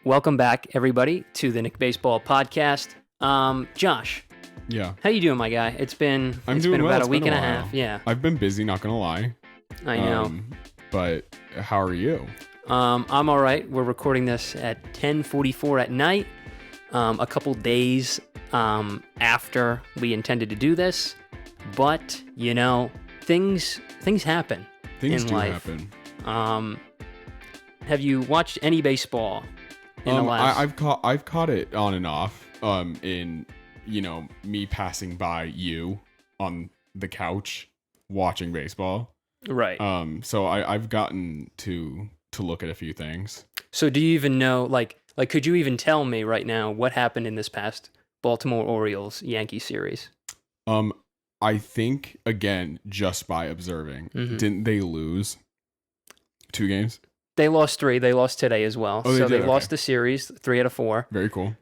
Welcome back, everybody, to the Nick Baseball Podcast. Josh, Yeah. how you doing, my guy? It's been doing well. about It's a week been and a while. half. Yeah, I've been busy, not gonna lie. I know. But how are you? I'm all right. We're recording this at 10:44 at night, a couple days after we intended to do this. But you know, things happen. Things in do life. happen. Have you watched any baseball in the last? I've caught it on and off. In me passing by you on the couch watching baseball. Right. So I've gotten to look at a few things. So do you even know, like, could you even tell me right now what happened in this past Baltimore Orioles Yankee series? I think, again, just by observing, didn't they lose 2 games? They lost 3. They lost today as well. Oh, so they did? lost the series 3 out of 4. Very cool.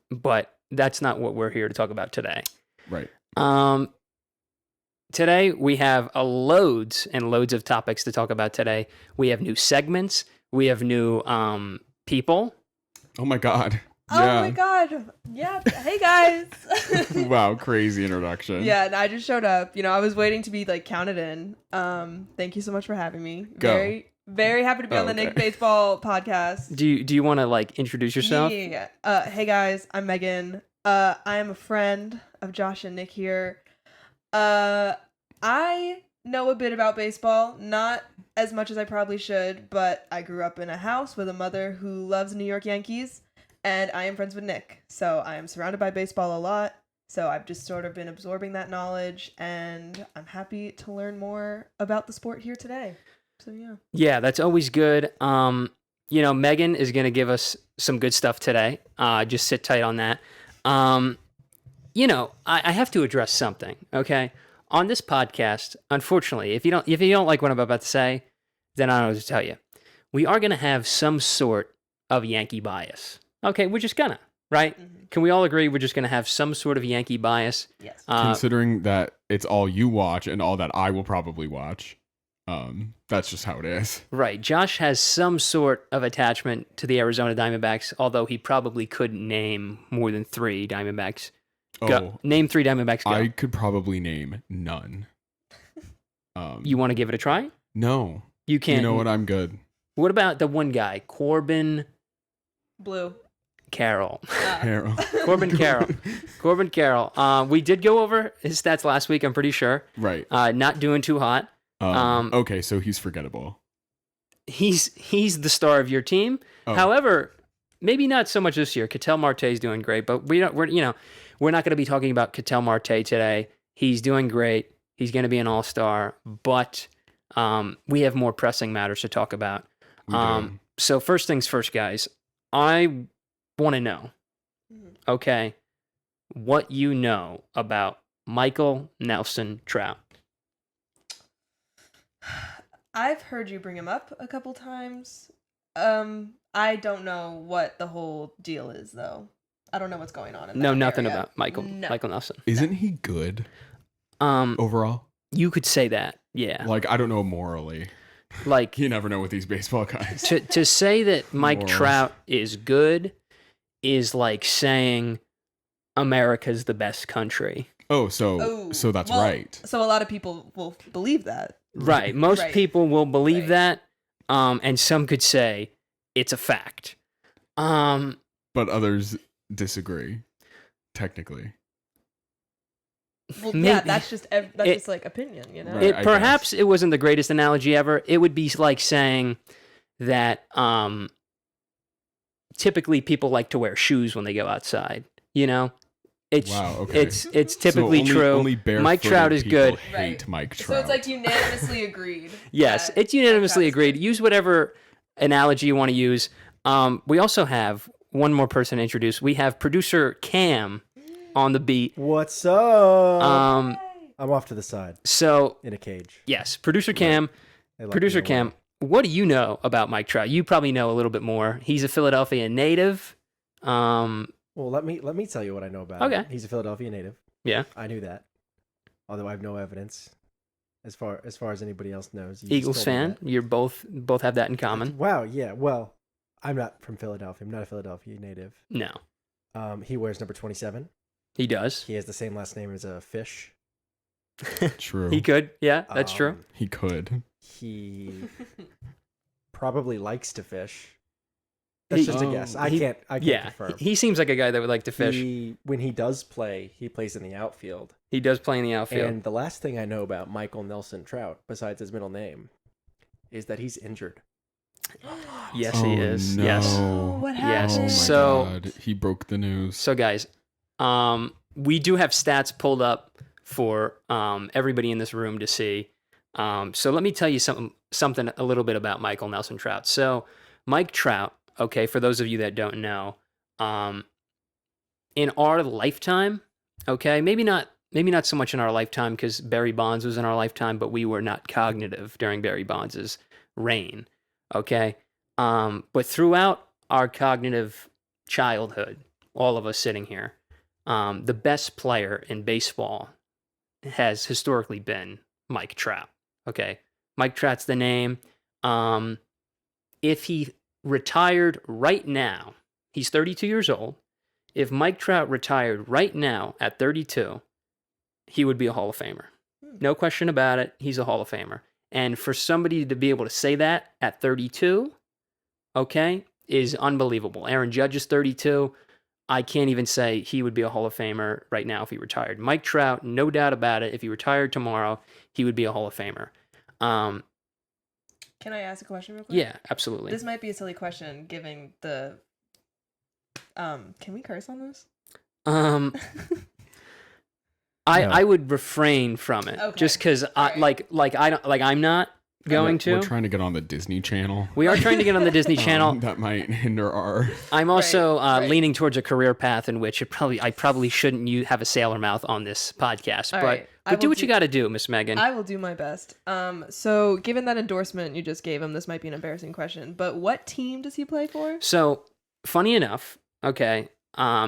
But that's not what we're here to talk about today. Right. Today we have loads and loads of topics to talk about today. We have new segments. We have new people. Oh my God. Oh Yeah. my God. Yeah. Hey guys. Wow, crazy introduction. Yeah, and I just showed up. I was waiting to be counted in. Thank you so much for having me. Go. Very, very happy to be on the Nick Okay. Baseball podcast. Do you want to introduce yourself? Yeah. Hey guys, I'm Meghan. I am a friend of Josh and Nick here. I know a bit about baseball, not as much as I probably should, but I grew up in a house with a mother who loves New York Yankees. And I am friends with Nick, so I am surrounded by baseball a lot. So I've just sort of been absorbing that knowledge, and I'm happy to learn more about the sport here today. So yeah. Yeah, that's always good. Megan is going to give us some good stuff today. Just sit tight on that. I have to address something, okay? On this podcast, unfortunately, if you don't like what I'm about to say, then I don't know what to tell you. We are going to have some sort of Yankee bias. Okay, we're just gonna, right? Mm-hmm. Can we all agree we're just gonna have some sort of Yankee bias? Yes. Considering that it's all you watch and all that I will probably watch, that's just how it is. Right. Josh has some sort of attachment to the Arizona Diamondbacks, although he probably couldn't name more than 3 Diamondbacks. Go. Name 3 Diamondbacks. Go. I could probably name none. You want to give it a try? No. You can't. You know what? I'm good. What about the one guy, Corbin Blue. Carroll? Carol. Corbin Carroll. Corbin Carroll. We did go over his stats last week, I'm pretty sure. Right. Not doing too hot. Okay, so he's forgettable. He's the star of your team. Oh. However, maybe not so much this year. Ketel Marte's doing great, but we're not going to be talking about Ketel Marte today. He's doing great. He's going to be an all-star, but we have more pressing matters to talk about. So first things first, guys. I want to know, okay, what you know about Michael Nelson Trout. I've heard you bring him up a couple times. I don't know what the whole deal is, though. I don't know what's going on in that No, nothing area. about Michael No. Nelson. Isn't he good overall? You could say that, yeah. I don't know morally. You never know with these baseball guys. to say that Mike Morals. Trout is good is like saying America's the best country. So that's well, right. So a lot of people will believe that. Right. Most Right. people will believe Right. that. And some could say it's a fact. But others disagree, technically. Well, Maybe. yeah, that's just opinion, Right. I Perhaps it wasn't the greatest analogy ever. It would be like saying that typically people like to wear shoes when they go outside. It's Wow, okay. it's typically true. Only Mike Trout is good. Hate Right. Mike Trout. So it's like unanimously agreed. Yes, that it's unanimously Trout's agreed. good. Use whatever analogy you want to use. We also have one more person to introduce. We have producer Cam on the beat. What's up? Um, I'm off to the side so in a cage. yes, producer Cam. They lock Producer me away. Cam, what do you know about Mike Trout? You probably know a little bit more. He's a Philadelphia native. Well, let me tell you what I know about Okay. him. He's a Philadelphia native. Yeah. I knew that, although I have no evidence, as far as anybody else knows. You just Eagles told me fan. that. You're both have that in common. Wow. Yeah. Well, I'm not from Philadelphia. I'm not a Philadelphia native. No, He wears number 27. he does. He has the same last name as a fish. True. He could. Yeah, that's true. He could. He probably likes to fish. That's just a guess. I can't confirm. He seems like a guy that would like to fish. When he does play, he plays in the outfield. He does play in the outfield. And the last thing I know about Michael Nelson Trout, besides his middle name, is that he's injured. Yes, he is. No. Yes. What Yes. happened? So- God. He broke the news. So, guys, we do have stats pulled up for everybody in this room to see. So let me tell you something a little bit about Michael Nelson Trout. So Mike Trout, okay, for those of you that don't know, in our lifetime, okay, maybe not so much in our lifetime because Barry Bonds was in our lifetime, but we were not cognitive during Barry Bonds' reign, okay? But throughout our cognitive childhood, all of us sitting here, the best player in baseball has historically been Mike Trout, okay? Mike Trout's the name. If he retired right now, he's 32 years old. If Mike Trout retired right now at 32, he would be a Hall of Famer. No question about it. He's a Hall of Famer. And for somebody to be able to say that at 32, okay, is unbelievable. Aaron Judge is 32. I can't even say he would be a Hall of Famer right now if he retired. Mike Trout, no doubt about it, if he retired tomorrow, he would be a Hall of Famer. Can I ask a question real quick? Yeah, absolutely. This might be a silly question, given the. Can we curse on this? Um, I would refrain from it Okay. just because Alright. I'm not going to. We're trying to get on the Disney Channel. We are trying to get on the Disney Channel. That might hinder our. I'm also Right. leaning towards a career path in which I probably shouldn't have a sailor mouth on this podcast. All but right. I do will what you got to do, Miss Megan. I will do my best. So given that endorsement you just gave him, this might be an embarrassing question, but what team does he play for? So funny enough, okay,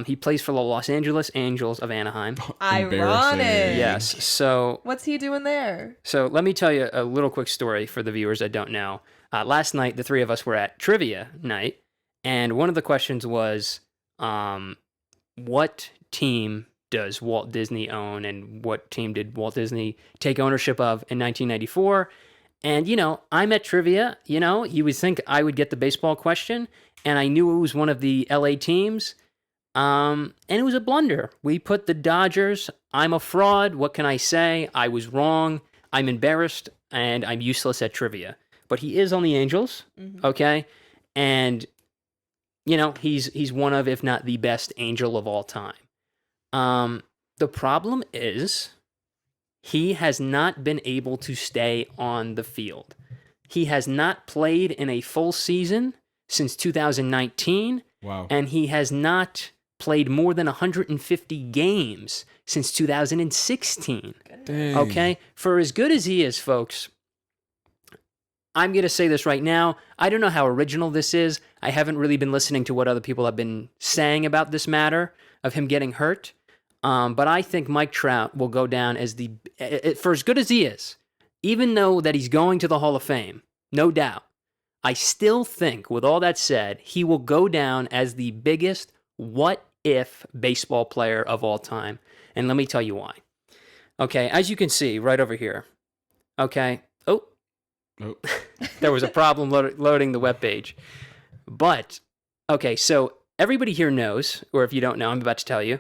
he plays for the Los Angeles Angels of Anaheim. Ironic. Yes. So What's he doing there? So let me tell you a little quick story for the viewers that don't know. Last night, the three of us were at trivia night, and one of the questions was, what team does Walt Disney own, and what team did Walt Disney take ownership of in 1994? And, I'm at trivia, you would think I would get the baseball question, and I knew it was one of the LA teams. And it was a blunder. We put the Dodgers. I'm a fraud. What can I say? I was wrong. I'm embarrassed, and I'm useless at trivia. But he is on the Angels, okay? And, he's one of, if not the best Angel of all time. The problem is he has not been able to stay on the field. He has not played in a full season since 2019. Wow. And he has not played more than 150 games since 2016. Dang. Okay? For as good as he is, folks, I'm going to say this right now. I don't know how original this is. I haven't really been listening to what other people have been saying about this matter of him getting hurt. But I think Mike Trout will go down as for as good as he is, even though that he's going to the Hall of Fame, no doubt. I still think, with all that said, he will go down as the biggest what-if baseball player of all time. And let me tell you why. Okay, as you can see right over here. Okay. Oh, there was a problem loading the webpage. But, okay, so everybody here knows, or if you don't know, I'm about to tell you,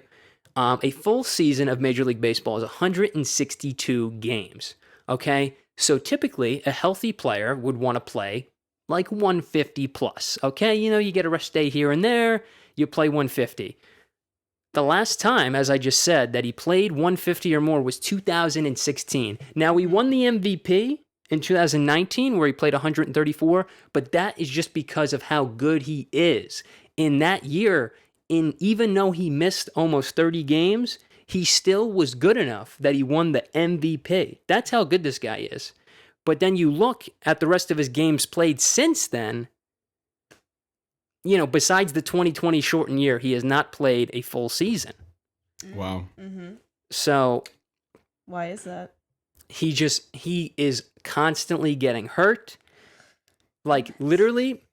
a full season of Major League Baseball is 162 games. Okay, so typically a healthy player would want to play like 150 plus. Okay, you get a rest day here and there, you play 150. The last time, as I just said, that he played 150 or more was 2016. Now, we won the MVP in 2019 where he played 134, but that is just because of how good he is. In that year, even though he missed almost 30 games, he still was good enough that he won the MVP. That's how good this guy is. But then you look at the rest of his games played since then, besides the 2020 shortened year, he has not played a full season. Wow. Mm-hmm. So Why is that? he is constantly getting hurt. Like, literally,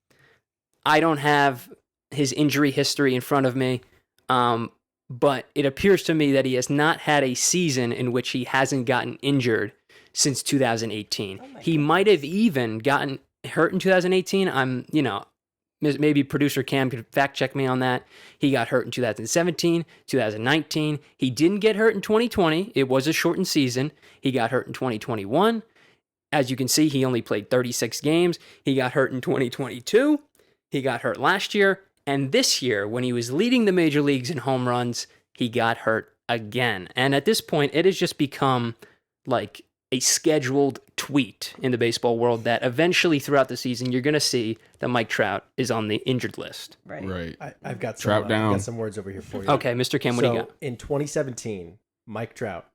I don't have his injury history in front of me, but it appears to me that he has not had a season in which he hasn't gotten injured since 2018. He might have even gotten hurt in 2018. Maybe producer Cam could fact check me on that. He got hurt in 2017, 2019. He didn't get hurt in 2020. It was a shortened season. He got hurt in 2021. As you can see, he only played 36 games. He got hurt in 2022. He got hurt last year. And this year, when he was leading the major leagues in home runs, he got hurt again. And at this point, it has just become like a scheduled tweet in the baseball world that eventually throughout the season, you're going to see that Mike Trout is on the injured list. Right. I've got Trout I've down. got some words over here for you. Okay, Mr. Kim, what do you got? In 2017, Mike Trout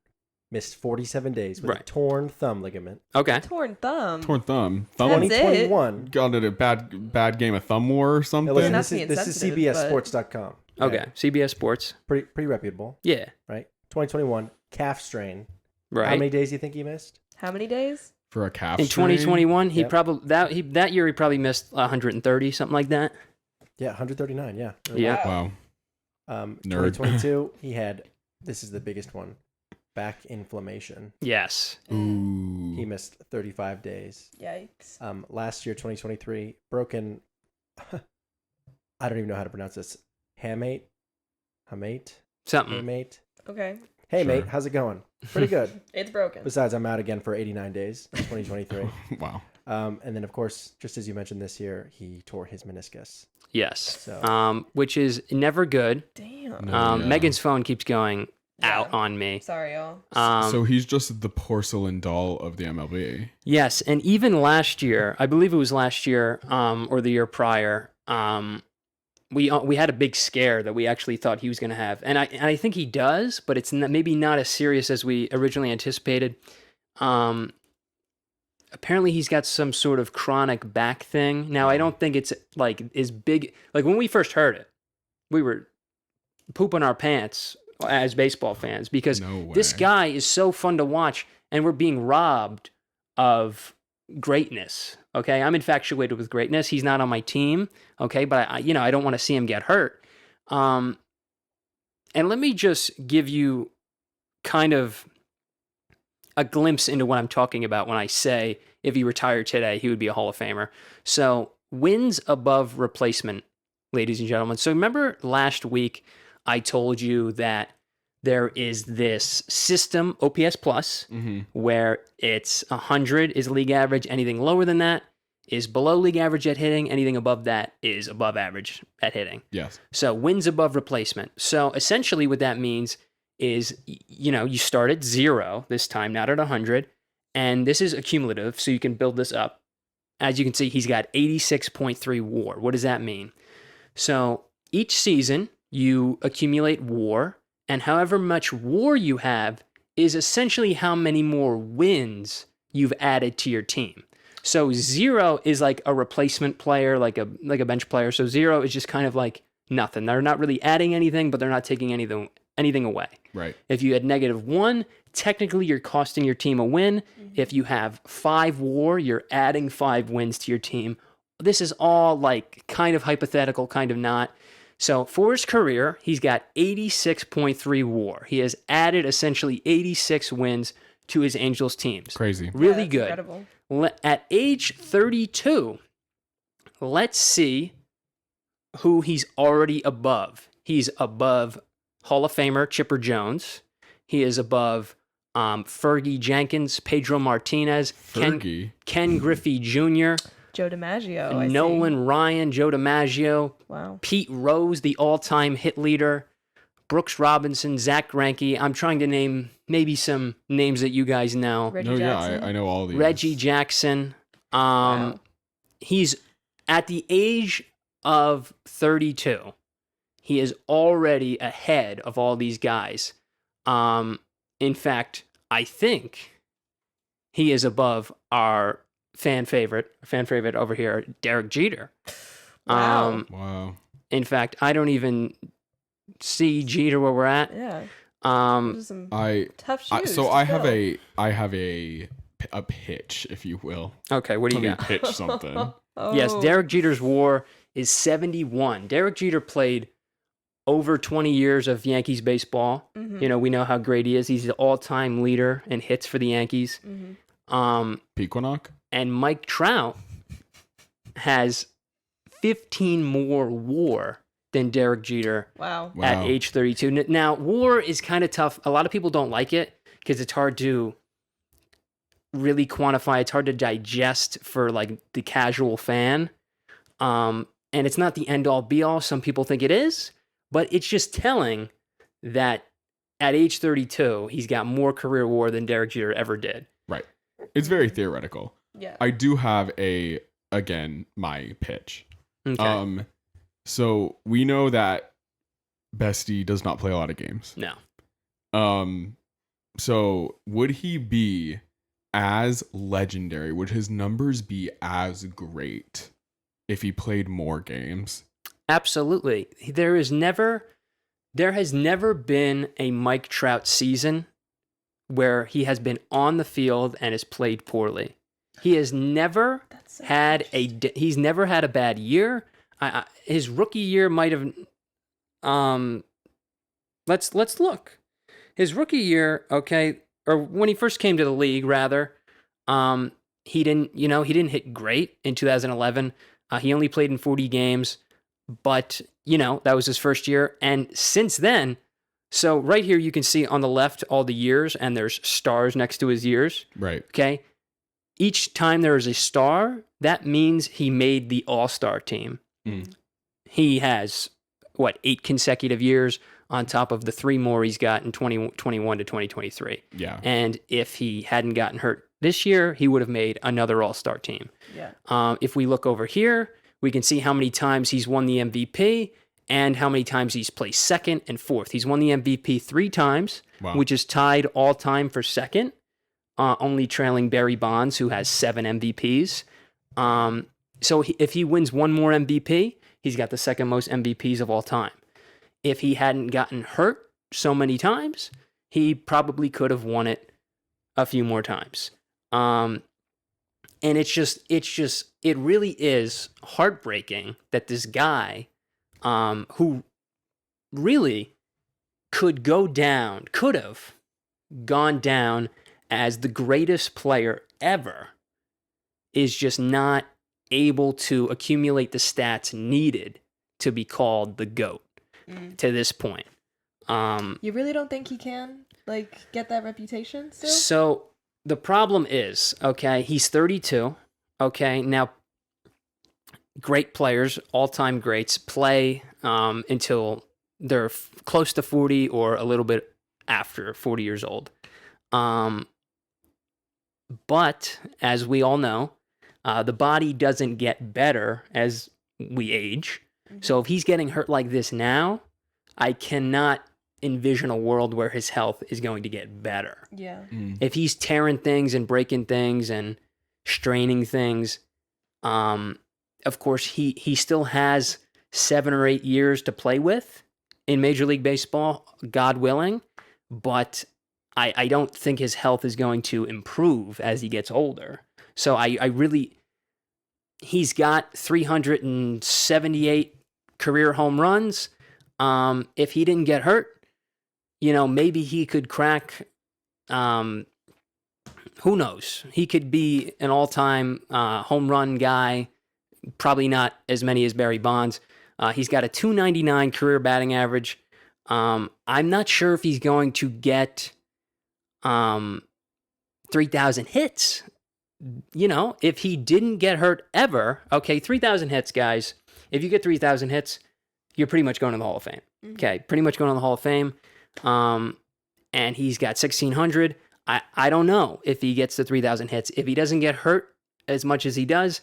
missed 47 days with a torn thumb ligament. Okay. Torn thumb. Torn thumb. That's it. 2021. Got it a bad game of thumb war or something. Listen, Not this is being insensitive, CBSSports.com. Okay. CBS Sports. Pretty reputable, Yeah. right? 2021 calf strain. Right. How many days do you think he missed? How many days? For a calf in strain? 2021, he Yep. probably that year he probably missed 130, something like that. Yeah, 139. Yeah. Yeah. Wow. Nerd. 2022, he had, this is the biggest one, back inflammation. Yes. Ooh. He missed 35 days. Yikes. Last year, 2023, broken, I don't even know how to pronounce this, hamate? Something. Hamate? Okay. Hey, Sure. mate, how's it going? Pretty good. It's broken. Besides, I'm out again for 89 days in 2023. Wow. And then, of course, just as you mentioned this year, he tore his meniscus. Yes. So- Which is never good. Damn. No. Yeah. Megan's phone keeps going out Yeah. on me. Sorry, y'all. So he's just the porcelain doll of the MLB. Yes, and even last year, I believe it was last year or the year prior, we had a big scare that we actually thought he was going to have, and I think he does, but it's maybe not as serious as we originally anticipated. Apparently, he's got some sort of chronic back thing. Now, I don't think it's like as big. Like when we first heard it, we were pooping our pants as baseball fans because No way. this guy is so fun to watch, and we're being robbed of greatness. Okay, I'm infatuated with greatness. He's not on my team. Okay, but I don't want to see him get hurt. And let me just give you kind of a glimpse into what I'm talking about when I say if he retired today, he would be a Hall of Famer. So wins above replacement, ladies and gentlemen. So remember last week I told you that there is this system, OPS Plus, where it's 100 is league average. Anything lower than that is below league average at hitting. Anything above that is above average at hitting. Yes. So wins above replacement. So essentially what that means is, you start at 0 this time, not at 100. And this is accumulative, so you can build this up. As you can see, he's got 86.3 WAR. What does that mean? So each season, you accumulate WAR, and however much WAR you have is essentially how many more wins you've added to your team. So 0 is like a replacement player, like a bench player. So 0 is just kind of like nothing. They're not really adding anything, but they're not taking anything away. Right. If you had -1, technically you're costing your team a win. If you have 5 WAR, you're adding 5 wins to your team. This is all like kind of hypothetical, kind of not. So for his career, he's got 86.3 WAR. He has added essentially 86 wins to his Angels teams. Crazy. Really that's good. Incredible. At age 32, let's see who he's already above. He's above Hall of Famer Chipper Jones. He is above Fergie Jenkins, Pedro Martinez, Fergie. Ken Griffey Jr., Joe DiMaggio. I see. Nolan Ryan, Joe DiMaggio, Wow. Pete Rose, the all-time hit leader, Brooks Robinson, Zach Greinke. I'm trying to name maybe some names that you guys know. Reggie No, yeah, Jackson. I know all these. Reggie Jackson. Wow. He's at the age of 32. He is already ahead of all these guys. In fact, I think he is above our fan favorite over here, Derek Jeter. Wow. Wow. In fact, I don't even see Jeter where we're at. Yeah. Um, Those are some I tough shoes. so to I have fill. a pitch, if you will. okay, what do Let you me got? pitch something. Oh. Yes, Derek Jeter's WAR is 71. Derek Jeter played over 20 years of Yankees baseball. Mhm. You know, we know how great he is. He's the all-time leader in hits for the Yankees. Pequannock? And Mike Trout has 15 more WAR than Derek Jeter Wow. at Wow. age 32. Now, WAR is kind of tough. A lot of people don't like it because it's hard to really quantify. It's hard to digest for like the casual fan. And it's not the end all be all. Some people think it is, but it's just telling that at age 32, he's got more career WAR than Derek Jeter ever did. Right. It's very theoretical. Yeah. I do have my pitch. Okay. So we know that Bestie does not play a lot of games. No. So would he be as legendary? Would his numbers be as great if he played more games? Absolutely. There has never been a Mike Trout season where he has been on the field and has played poorly. He has never he's never had a bad year. His rookie year might have let's look. His rookie year, okay, or when he first came to the league rather, he didn't hit great in 2011. He only played in 40 games, but that was his first year. And since then, so right here you can see on the left all the years, and there's stars next to his years. Right. Okay. Each time there is a star, that means he made the All-Star team. He has 8 consecutive years on top of the 3 more he's got in 2021 to 2023. Yeah. And if he hadn't gotten hurt this year, he would have made another All-Star team. Yeah. If we look over here, we can see how many times he's won the MVP and how many times he's placed second and fourth. He's won the MVP 3 times, Wow. which is tied all time for second, only trailing Barry Bonds, who has 7 MVPs. So if he wins one more MVP, he's got the second most MVPs of all time. If he hadn't gotten hurt so many times, he probably could have won it a few more times. And it really is heartbreaking that this guy, who really could have gone down as the greatest player ever, is just not able to accumulate the stats needed to be called the GOAT to this point. You really don't think he can get that reputation still? So the problem is, okay, he's 32. Okay, now great players, all-time greats, play until they're close to 40 or a little bit after 40 years old. But as we all know, the body doesn't get better as we age. So if he's getting hurt like this now, I cannot envision a world where his health is going to get better. Yeah. If he's tearing things and breaking things and straining things, of course he still has 7 or 8 years to play with in Major League Baseball, God willing, but I don't think his health is going to improve as he gets older. So he's got 378 career home runs. If he didn't get hurt, maybe he could crack, who knows? He could be an all-time home run guy, probably not as many as Barry Bonds. He's got a .299 career batting average. I'm not sure if he's going to get 3,000 hits. If he didn't get hurt ever, okay, 3,000 hits, guys. If you get 3,000 hits, you're pretty much going to the Hall of Fame. Okay, pretty much going to the Hall of Fame. And he's got 1,600. I don't know if he gets the 3,000 hits. If he doesn't get hurt as much as he does,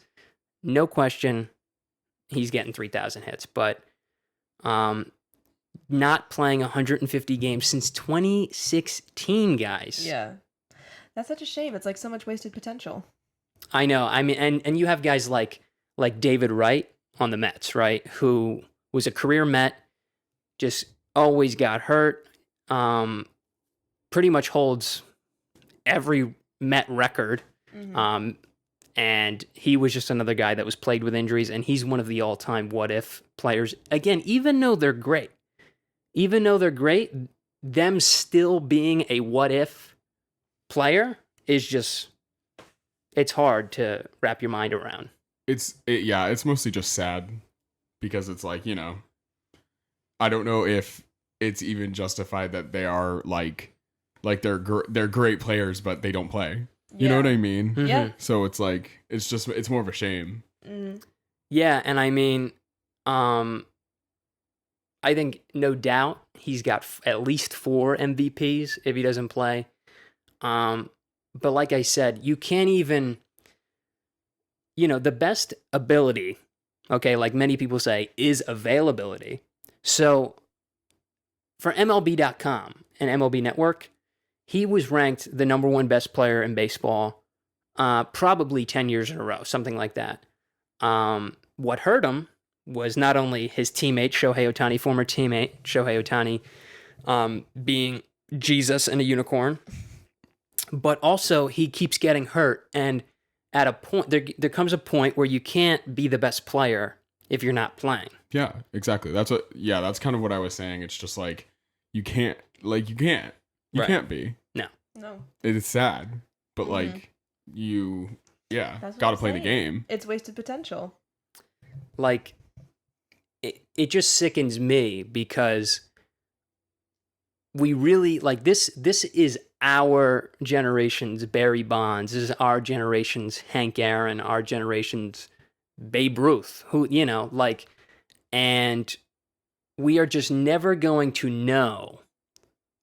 no question, he's getting 3,000 hits. But not playing 150 games since 2016, guys. Yeah. That's such a shame. It's so much wasted potential. I know. I mean, and you have guys like David Wright on the Mets, right? Who was a career Met, just always got hurt. Pretty much holds every Met record. And he was just another guy that was plagued with injuries, and he's one of the all-time what-if players. Again, even though they're great, them still being a what-if player is just, it's hard to wrap your mind around. It's mostly just sad because it's like, I don't know if it's even justified that they are like they're great players, but they don't play. You know what I mean? Mm-hmm. Yeah. So it's like, it's more of a shame. Mm. Yeah, and I mean, I think no doubt he's got at least 4 MVPs if he doesn't play. But like I said, you can't even, the best ability, okay, like many people say, is availability. So for MLB.com and MLB Network, he was ranked the number 1 best player in baseball, probably 10 years in a row, something like that. What hurt him was not only his teammate, Shohei Ohtani, former teammate, Shohei Ohtani, being Jesus and a unicorn, but also he keeps getting hurt. And at a point, there comes a point where you can't be the best player if you're not playing. Yeah, exactly. That's kind of what I was saying. It's just like, you can't be. No. It's sad, but Mhm. like, you, That's what got to I'm play the saying. game. It's wasted potential. Like, it just sickens me because we really, like, this is our generation's Barry Bonds. This is our generation's Hank Aaron, our generation's Babe Ruth, and we are just never going to know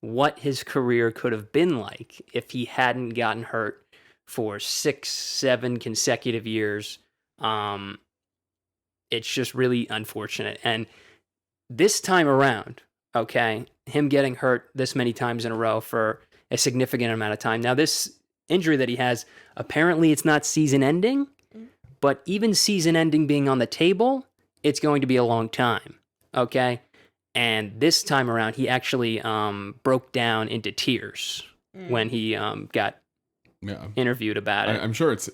what his career could have been like if he hadn't gotten hurt for 6-7 consecutive years. It's just really unfortunate. And this time around, okay, him getting hurt this many times in a row for a significant amount of time. Now, this injury that he has, apparently it's not season ending, but even season ending being on the table, it's going to be a long time, okay? And this time around, he actually broke down into tears when he got interviewed about it. I'm sure it's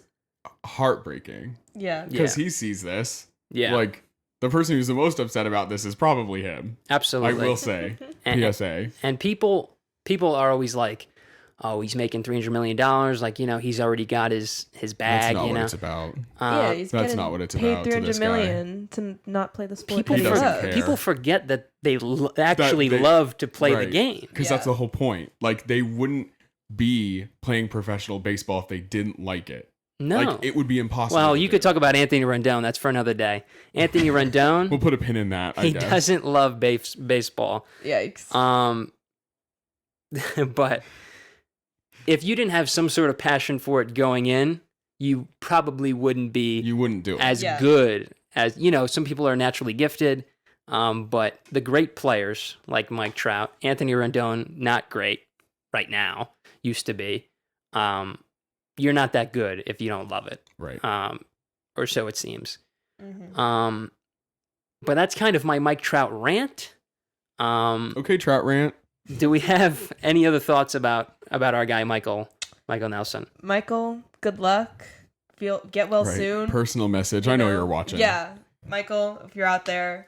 heartbreaking. Yeah. Because he sees this. Yeah. Like, the person who's the most upset about this is probably him. Absolutely. I will say. And- PSA. And people are always like, oh, he's making $300 million. Like, he's already got his bag, That's not what it's about. Yeah, he's That's getting not what it's paid about to $300 this guy. million to not play the sport. people, that he doesn't loves. care. people forget that they actually they- love to play the Right. game. Because Yeah. that's the whole point. Like, they wouldn't be playing professional baseball if they didn't like it. No. Like, it would be impossible. Well, to you do. could talk about Anthony Rendon. That's for another day. Anthony Rendon, We'll put a pin in that, I he guess. doesn't love baseball. Yikes. But if you didn't have some sort of passion for it going in, you probably wouldn't be You wouldn't do it. as Yeah. good as, some people are naturally gifted. But the great players like Mike Trout, Anthony Rendon, not great right now, used to be. You're not that good if you don't love it. Right. Or so it seems. Mhm. But that's kind of my Mike Trout rant. Okay, Trout rant. Do we have any other thoughts about our guy Michael Nelson? Michael, good luck. Get well Right. soon. Personal message. I know you're watching. Yeah. Michael, if you're out there,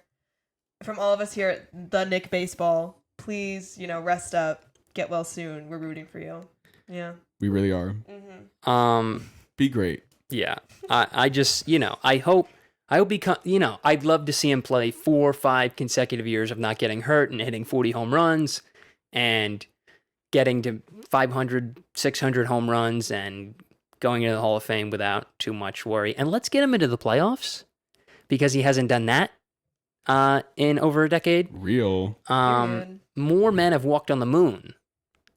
from all of us here at The Nick Baseball, please, rest up. Get well soon. We're rooting for you. Yeah. We really are. Mm-hmm. Be great. Yeah. I just, I hope he I'd love to see him play 4 or 5 consecutive years of not getting hurt and hitting 40 home runs and getting to 500, 600 home runs and going into the Hall of Fame without too much worry. And let's get him into the playoffs because he hasn't done that in over a decade. Real. Period. More men have walked on the moon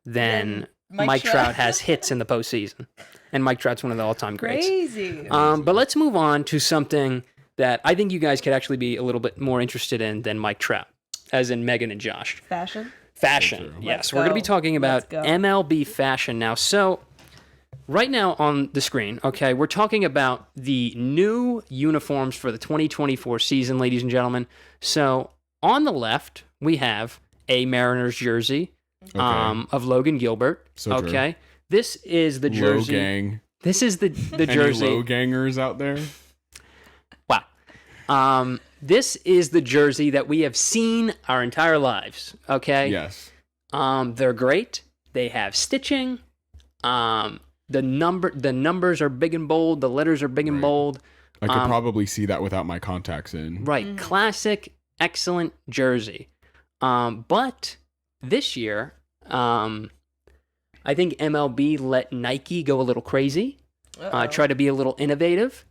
than Mike Trout has hits in the postseason. And Mike Trout's one of the all-time greats. Crazy. But let's move on to something that I think you guys could actually be a little bit more interested in than Mike Trout, as in Meghan and Josh. Fashion. Fashion. Let's Yes, go. we're going to be talking about Let's go. MLB fashion now. So, right now on the screen, okay, we're talking about the new uniforms for the 2024 season, ladies and gentlemen. So, on the left, we have a Mariners jersey Okay. of Logan Gilbert. So true. okay. This is the jersey. Logang. This is the Any jersey. low gangers out there? Wow. This is the jersey that we have seen our entire lives. Okay. Yes. They're great. They have stitching. The numbers are big and bold. The letters are big and Right. bold. I could probably see that without my contacts in. Right. Classic, excellent jersey. But this year, I think MLB let Nike go a little crazy, try to be a little innovative.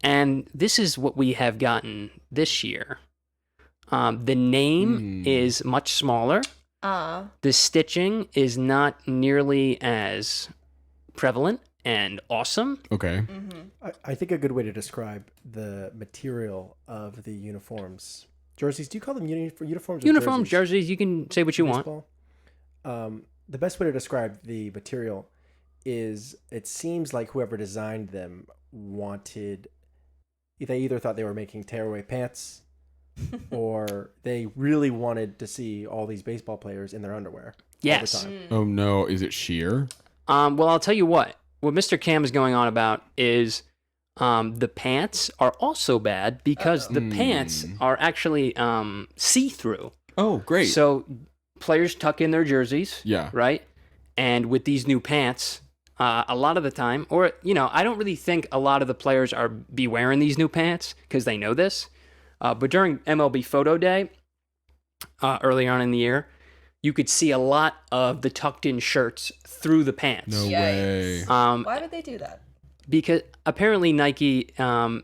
And this is what we have gotten this year. The name is much smaller. The stitching is not nearly as prevalent and awesome. Okay. I think a good way to describe the material of the uniforms, jerseys. Do you call them uniforms? Or Uniforms, jerseys, you can say what you want. want. The best way to describe the material is it seems like whoever designed them they either thought they were making tearaway pants or they really wanted to see all these baseball players in their underwear Yes. all the time. Oh no, is it sheer? Well, I'll tell you what Mr. Cam is going on about is the pants are also bad because the pants are actually see-through. Oh, great. So players tuck in their jerseys, Yeah. right? And with these new pants, a lot of the time, or, I don't really think a lot of the players be wearing these new pants because they know this. But during MLB Photo Day, early on in the year, you could see a lot of the tucked-in shirts through the pants. No Yikes. way. Why would they do that? Because apparently Nike, as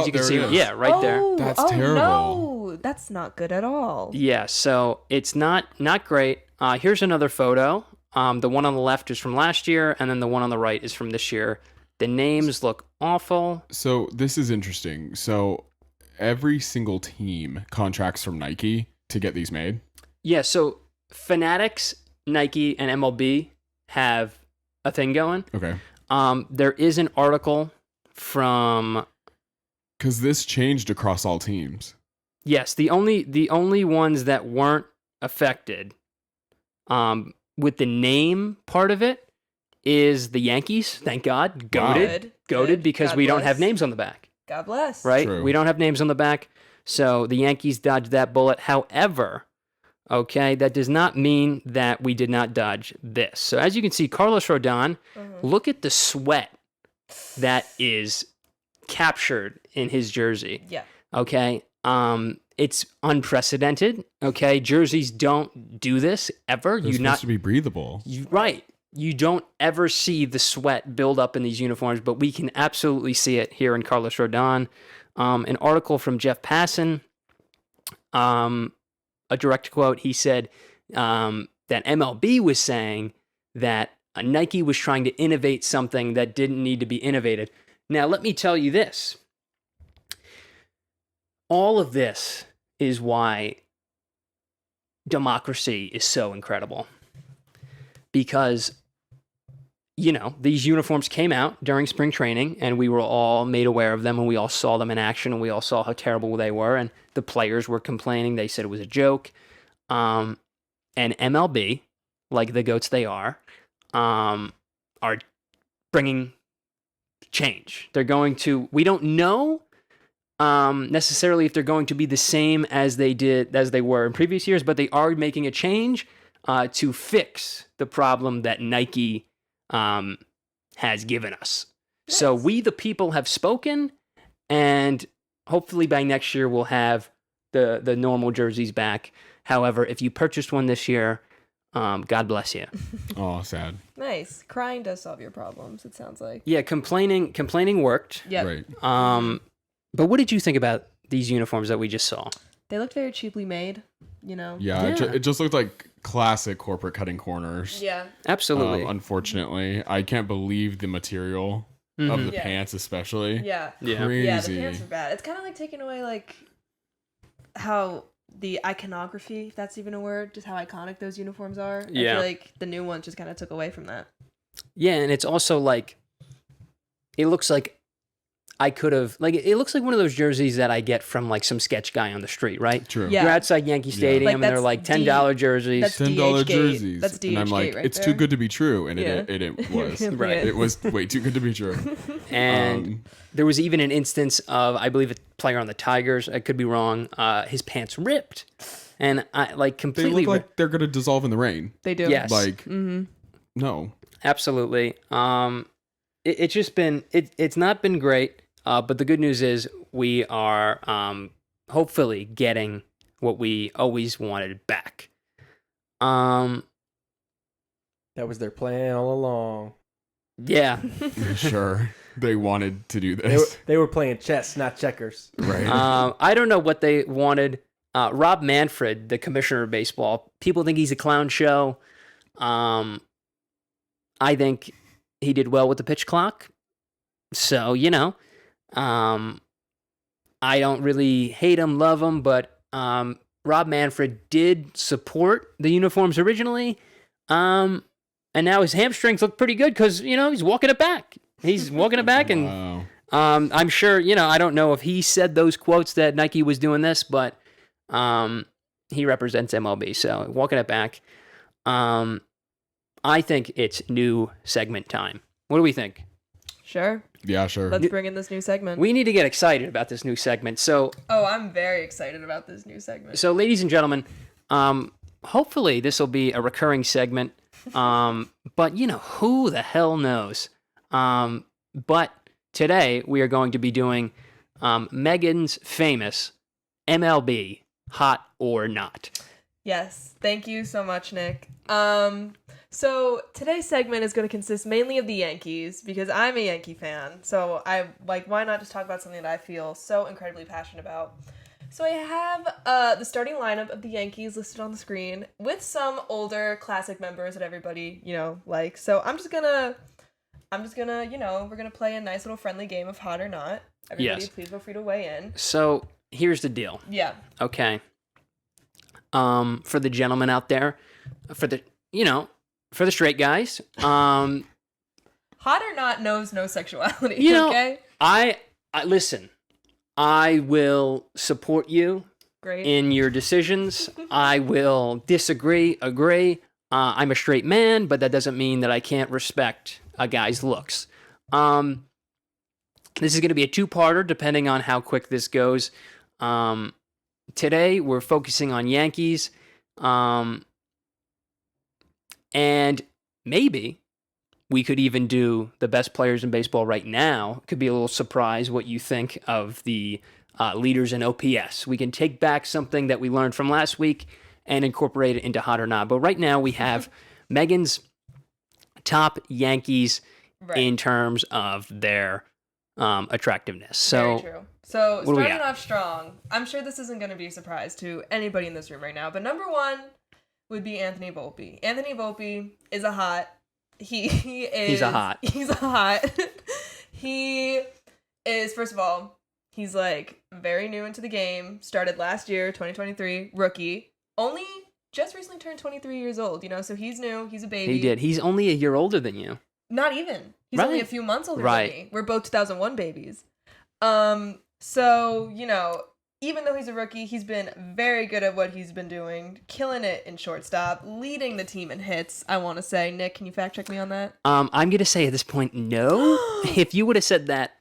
you can there see, it is. yeah, right there. That's terrible. No, that's not good at all. Yeah, so it's not great. Here's another photo. The one on the left is from last year, and then the one on the right is from this year. The names look awful. So this is interesting. So every single team contracts from Nike to get these made. Yeah, so Fanatics, Nike, and MLB have a thing going. Okay. There is an article from Because this changed across all teams. yes, the only ones that weren't affected, with the name part of it, is the Yankees. Thank God, goated, Good. because God we don't bless. have names on the back. God bless. Right? True. We don't have names on the back. So the Yankees dodged that bullet. However, okay, that does not mean that we did not dodge this. So as you can see, Carlos Rodon, look at the sweat that is captured in his jersey. Yeah. Okay. It's unprecedented. Okay. Jerseys don't do this ever. They're supposed to be breathable. Right. You don't ever see the sweat build up in these uniforms, but we can absolutely see it here in Carlos Rodon. An article from Jeff Passan, a direct quote, he said that MLB was saying that Nike was trying to innovate something that didn't need to be innovated. Now, let me tell you this. All of this is why democracy is so incredible. Because, these uniforms came out during spring training and we were all made aware of them and we all saw them in action and we all saw how terrible they were and the players were complaining. They said it was a joke. And MLB, like the goats they are bringing change. They're going to, we don't know necessarily if they're going to be the same as they were in previous years, but they are making a change to fix the problem that Nike has given us. Yes. So we, the people, have spoken, and hopefully by next year we'll have the normal jerseys back. However, if you purchased one this year, God bless you. Oh, sad. Nice. Crying does solve your problems, it sounds like. Yeah, complaining worked. Yeah. Right. But what did you think about these uniforms that we just saw? They looked very cheaply made, Yeah, Yeah. It just looked like classic corporate cutting corners. Yeah. Absolutely. Unfortunately, I can't believe the material of the pants, especially. Yeah. Yeah. Crazy. Yeah, the pants are bad. It's kind of like taking away, how the iconography, if that's even a word, just how iconic those uniforms are. Yeah. I feel like the new ones just kind of took away from that. Yeah, and it's also it looks like I could have, like, it looks like one of those jerseys that I get from like some sketch guy on the street, right? True. Yeah. You're outside Yankee Stadium Like, and they're that's like $10 jerseys. that's $10 DH jerseys. That's and I'm DH like, right it's there. too good to be true. And Yeah. it was. Right. It was way too good to be true. And there was even an instance of, I believe, a player on the Tigers, I could be wrong, his pants ripped. And I like They completely. look like they're going to dissolve in the rain. They do. Yes. Like, no. Absolutely. It's just been, it's not been great. But the good news is we are hopefully getting what we always wanted back. That was their plan all along. Yeah. Sure. They wanted to do They this. were playing chess, not checkers. Right. I don't know what they wanted. Rob Manfred, the commissioner of baseball, people think he's a clown show. I think he did well with the pitch clock. So, I don't really hate him, love him, but Rob Manfred did support the uniforms originally. And now his hamstrings look pretty good because, he's walking it back. He's walking it back. And Wow. I'm sure, I don't know if he said those quotes that Nike was doing this, but he represents MLB. So walking it back. I think it's new segment time. What do we think? Sure. Yeah, sure. Let's bring in this new segment. We need to get excited about this new segment. So, I'm very excited about this new segment. ladies and gentlemen, hopefully this will be a recurring segment. But who the hell knows? But today we are going to be doing Meghan's famous MLB Hot or Not. Yes. Thank you so much, Nick. So today's segment is going to consist mainly of the Yankees because I'm a Yankee fan. So why not just talk about something that I feel so incredibly passionate about? So I have the starting lineup of the Yankees listed on the screen with some older classic members that everybody, likes. So I'm just gonna, we're gonna play a nice little friendly game of Hot or Not. Everybody, Yes. please feel free to weigh in. So here's the deal. Yeah. Okay. For the gentlemen out there, for the straight guys, Hot or Not knows no sexuality. Okay. I listen. I will support you Great. in your decisions. I will disagree, agree. I'm a straight man, but that doesn't mean that I can't respect a guy's looks. This is going to be a two-parter, depending on how quick this goes. Today, we're focusing on Yankees. And maybe we could even do the best players in baseball right now. Could be a little surprise what you think of the leaders in OPS. We can take back something that we learned from last week and incorporate it into Hot or Not. But right now we have Meghan's top Yankees in terms of their attractiveness. So, very true. So what do we starting got? off strong, I'm sure this isn't going to be a surprise to anybody in this room right now, but number one would be Anthony Volpe. Anthony Volpe is a hot. He's a hot. He is, first of all, he's like very new into the game. Started last year, 2023, rookie. Only just recently turned 23 years old, so he's new. He's a baby. he did. He's only a year older than you. Not even. He's Right. only a few months older Right. than me. We're both 2001 babies. So, even though he's a rookie, he's been very good at what he's been doing, killing it in shortstop, leading the team in hits, I want to say. Nick, can you fact check me on that? I'm going to say at this point, no. If you would have said that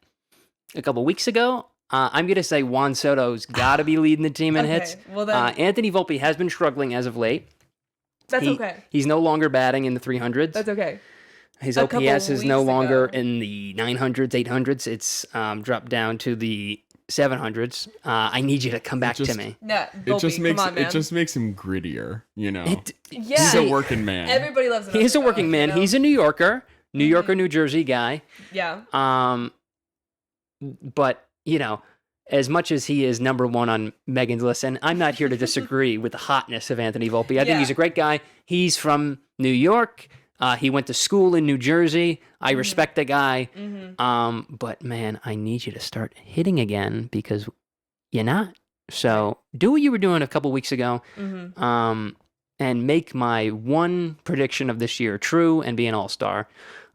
a couple weeks ago, I'm going to say Juan Soto's got to be leading the team in hits. Well then, Anthony Volpe has been struggling as of late. that's okay. He's no longer batting in the 300s. That's okay. His a couple OPS is no weeks longer ago. in the 900s, 800s. It's dropped down to the 700s. I need you to come back to just- me. No, It just Volpe, makes come on, man. it just makes him grittier, yeah. He's a working man. Everybody loves him. He's a working man. He's a New Yorker, New Jersey guy. Yeah. But, as much as he is number one on Meghan's list, and I'm not here to disagree with the hotness of Anthony Volpe. I think he's a great guy. He's from New York. He went to school in New Jersey. I respect the guy. But, man, I need you to start hitting again because you're not. So do what you were doing a couple weeks ago and make my one prediction of this year true and be an all-star.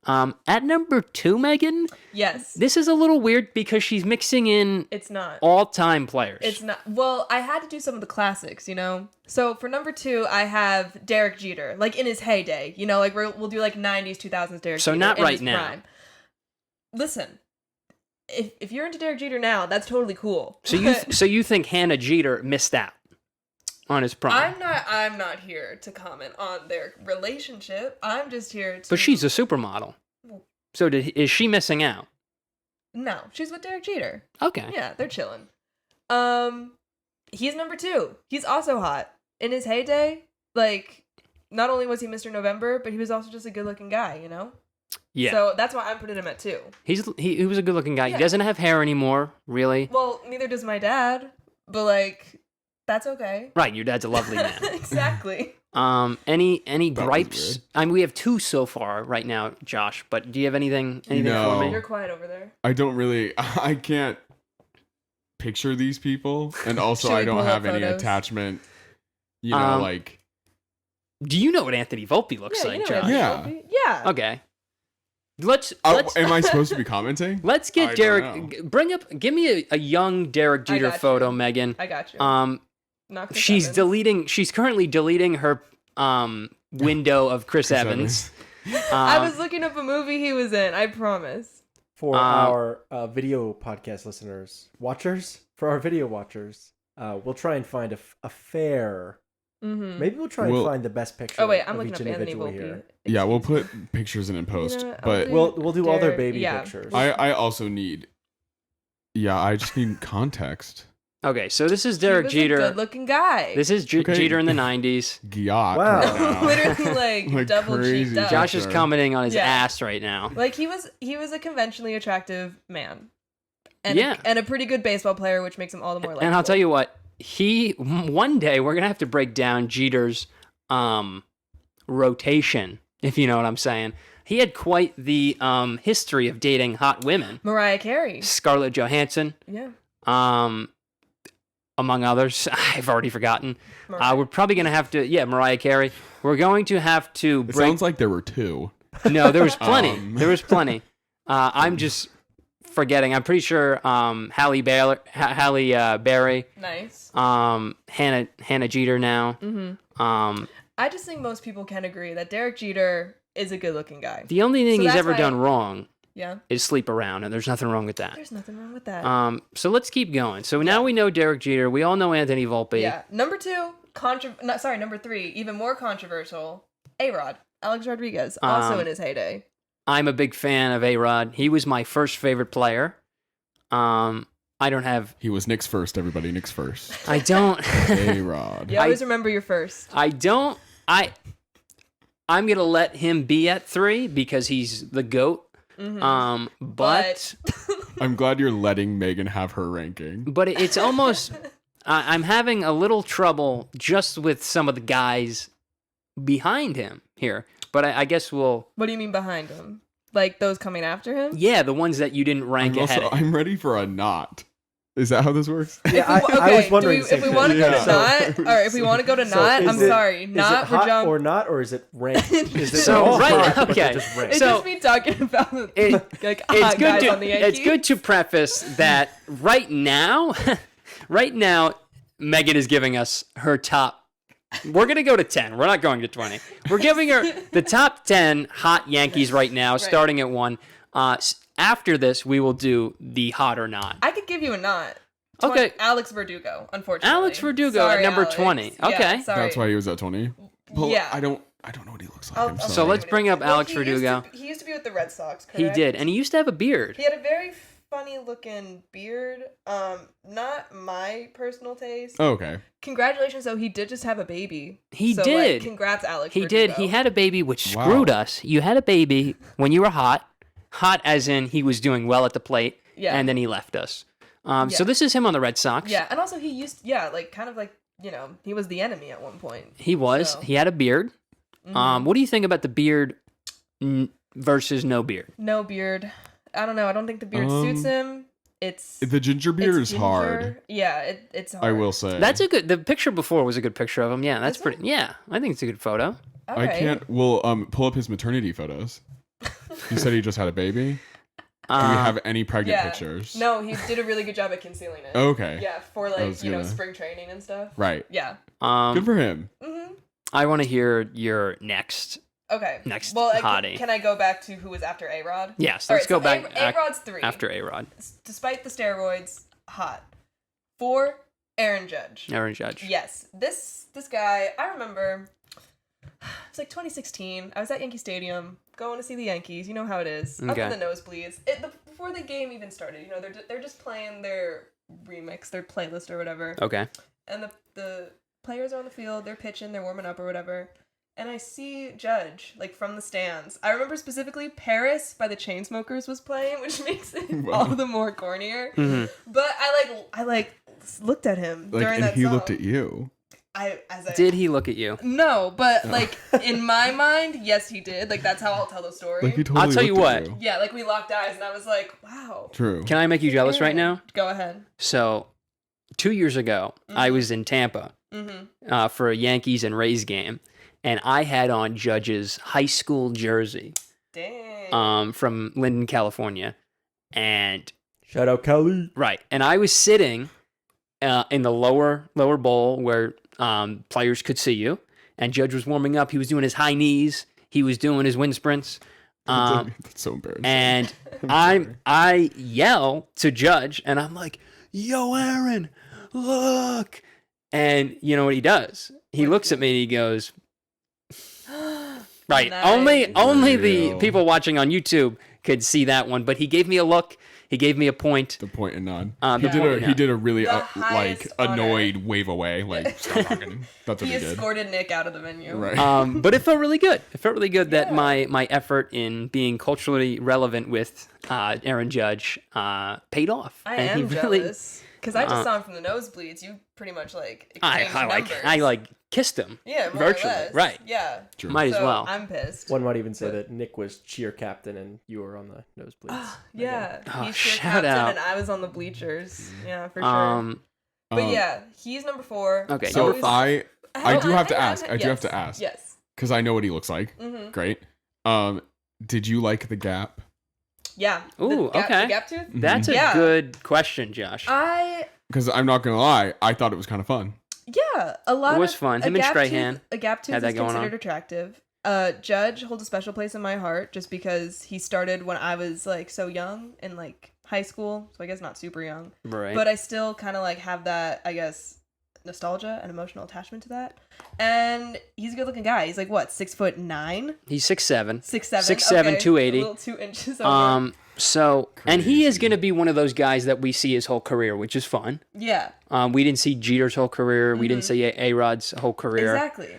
At number 2, Megan, Yes. this is a little weird because she's mixing in It's not. all-time players. It's not. Well, I had to do some of the classics, So for number 2, I have Derek Jeter, like in his heyday. Like we'll do like 90s, 2000s Derek So Jeter. not in right his now. Prime. Listen, if you're into Derek Jeter now, that's totally cool. So you think Hannah Jeter missed out on his prime? I'm not here to comment on their relationship. I'm just here to. But she's a supermodel. So is she missing out? No, she's with Derek Jeter. Okay. Yeah, they're chilling. He's number 2. He's also hot. In his heyday, like, not only was he Mr. November, but he was also just a good-looking guy, Yeah. So that's why I'm putting him at 2. He was a good-looking guy. Yeah. He doesn't have hair anymore, really. Well, neither does my dad, but, like, that's okay. Right, your dad's a lovely man. Exactly. Any was gripes? weird. I mean, we have 2 so far right now, Josh. But do you have anything No. for me? You're quiet over there. I don't really. I can't picture these people, and also Should we I don't pull up have any photos? attachment. Like. Do you know what Anthony Volpe looks Yeah, like, you know Josh? what Yeah. it should be. Yeah. Okay. Let's Am I supposed to be commenting? let's I get don't Derek. Give me a young Derek Jeter got you. photo, Megan. I got you. Not Chris She's Evans. She's currently deleting her window of Chris Evans. I was looking up a movie he was in, I promise. For our video podcast listeners, for our video watchers, we'll try and find a fair. Mm-hmm. Maybe we'll try and find the best picture. Oh, wait, I'm of looking each up Anthony individual Volpe. here. Yeah, we'll put pictures in post, know what, but We'll do all their Derek- baby yeah. pictures. I also need. Yeah, I just need context. Okay, so this is He Derek was Jeter. a good-looking guy. This is Okay. Jeter in the 90s. Giat. Wow. right now. Literally like, Like double crazy. cheeked up. Josh is Sure. commenting on his Yeah. ass right now. Like he was a conventionally attractive man. And Yeah. and a pretty good baseball player, which makes him all the more likable. And I'll tell you what, one day we're gonna have to break down Jeter's rotation, if you know what I'm saying. He had quite the history of dating hot women. Mariah Carey. Scarlett Johansson, Yeah. among others. I've already forgotten. Mariah. We're probably gonna have to, Mariah Carey. We're going to have to It break. sounds like there were 2. No, there was plenty. Um. There was plenty. I'm just forgetting. I'm pretty sure Halle Berry, Nice. Hannah Jeter now. Mm-hmm. I just think most people can agree that Derek Jeter is a good-looking guy. The only thing So he's that's ever why- done wrong Yeah. is sleep around, and there's nothing wrong with that. There's nothing wrong with that. So let's keep going. So now we know Derek Jeter. We all know Anthony Volpe. Yeah. Number 2, number 3, even more controversial. A-Rod, Alex Rodriguez, also in his heyday. I'm a big fan of A-Rod. He was my first favorite player. I don't have. He was Nick's first, everybody. Nick's first. I don't. A-Rod. You always remember your first. I don't. I'm gonna let him be at 3 because he's the GOAT. Mm-hmm. But I'm glad you're letting Meghan have her ranking. but it's almost. I'm having a little trouble just with some of the guys behind him here. But I guess we'll. What do you mean behind him? Like those coming after him? Yeah, the ones that you didn't rank ahead. I'm ready for a knot. Is that how this works? Yeah, I was wondering. the same if we thing. want to go to Yeah. not, or if we want to go to So not, is I'm it- sorry, Is not it for hot jump. or not, or is it ranked? Is it So, all right, hot, but they're okay. just ranked? It's So- just me talking about It- like it's hot good guys to on the Yankees. it's good to preface that right now, Meghan is giving us her top. We're gonna go to 10. We're not going to 20. We're giving her the top 10 hot Yankees right now, starting at 1. After this, we will do the hot or not. I could give you a not. Okay. Alex Verdugo, unfortunately. Alex Verdugo Sorry, at number Alex. 20. Yeah, Okay. sorry. That's why he was at 20. Well, Yeah. I don't know what he looks like. I'll- I'm I'll sorry. So let's bring up Well, Alex he used Verdugo. he used to be with the Red Sox, correct? He did, and he used to have a beard. He had a very funny looking beard. Not my personal taste. Oh, okay. Congratulations, though. He did just have a baby. He So, did. Like, congrats, Alex. He Verdugo. did. He had a baby, which Wow. screwed us. You had a baby when you were hot. Hot as in he was doing well at the plate, Yeah. and then he left us. Yeah. So this is him on the Red Sox. Yeah, and also he used like kind of like he was the enemy at one point. He was. So. He had a beard. Mhm. What do you think about the beard versus no beard? No beard. I don't know. I don't think the beard suits him. It's The ginger beard it's is hard. ginger. Yeah, it's hard. I will say. That's a good. The picture before was a good picture of him. Yeah, that's Is pretty. Yeah, I think it's a good photo. Okay. I can't. We'll pull up his maternity photos. You said he just had a baby? Do we have any pregnant pictures? No, he did a really good job at concealing it. Okay. Yeah, for spring training and stuff. Right. Yeah. Good for him. Mm-hmm. I want to hear your next. Okay. Next well, hottie. Can I go back to who was after A-Rod? Yes, All let's right, go so back. A-Rod's 3. After A-Rod. Despite the steroids, hot. 4, Aaron Judge. Aaron Judge. Yes. This guy, I remember, it was like 2016. I was at Yankee Stadium going to see the Yankees. You know how it is. Up in the nosebleeds. Before the game even started, you know, they're just playing their remix, their playlist or whatever. Okay. And the players are on the field, they're pitching, they're warming up or whatever. And I see Judge, like, from the stands. I remember specifically Paris by the Chainsmokers was playing, which makes it all the more cornier. Mm-hmm. But I looked at him during that and he song. looked at you. Did he look at you? No, but, like, in my mind, yes, he did. Like, that's how I'll tell the story. Like, he totally I'll tell you looked at what. Yeah, like, we locked eyes, and I was like, wow. True. Can I make you jealous right now? Go ahead. So, 2 years ago, I was in Tampa Mm-hmm. for a Yankees and Rays game, and I had on Judge's high school jersey Dang. from Linden, California. And Shout out Kelly. right, and I was sitting in the lower bowl where players could see you, and Judge was warming up. He was doing his high knees. He was doing his wind sprints. That's so embarrassing. And I yell to Judge, and I'm like, "Yo, Aaron, look!" And you know what he does? He looks at me and he goes, "Right." Nice. Only the Real. people watching on YouTube could see that one, but he gave me a look. He gave me a point. The point and nod. The point and He nod. did a really The highest honor. annoyed wave away, like stop talking. That's what He he did. escorted Nick out of the venue. Right. But it felt really good. It felt really good that Yeah. my effort in being culturally relevant with Aaron Judge paid off. I And am he really, jealous. Because I just saw him from the nosebleeds. You pretty much, like, exchanged numbers. I kissed him. Yeah, more virtually, or less. right? Yeah. True. Might as So well. I'm pissed. One might even say that Nick was cheer captain and you were on the nosebleeds. Yeah. Oh, He's cheer shout captain out. and I was on the bleachers. Yeah, for sure. Um, But yeah, he's number 4. Okay, So number five. I do have to hang on. ask. I do have to ask. Yes. Because I know what he looks like. Mm-hmm. Great. Did you like the gap? Yeah. Ooh, okay. The gap tooth? That's a Yeah. good question, Josh. Because I'm not gonna lie, I thought it was kind of fun. Yeah, a lot. It was of, fun. a Him and gap Strahan tooth- A gap tooth had that is going considered on. attractive. Judge holds a special place in my heart just because he started when I was like so young in like high school, so I guess not super young, Right. but I still kind of like have that, I guess, nostalgia and emotional attachment to that. And he's a good-looking guy. He's like what, 6'9", He's 6'7". 6'7", 6'7", okay. 280. A little 2 inches over. So, and he is Crazy. going to be one of those guys that we see his whole career, which is fun. Yeah, We didn't see Jeter's whole career. We didn't see A-Rod's whole career. exactly.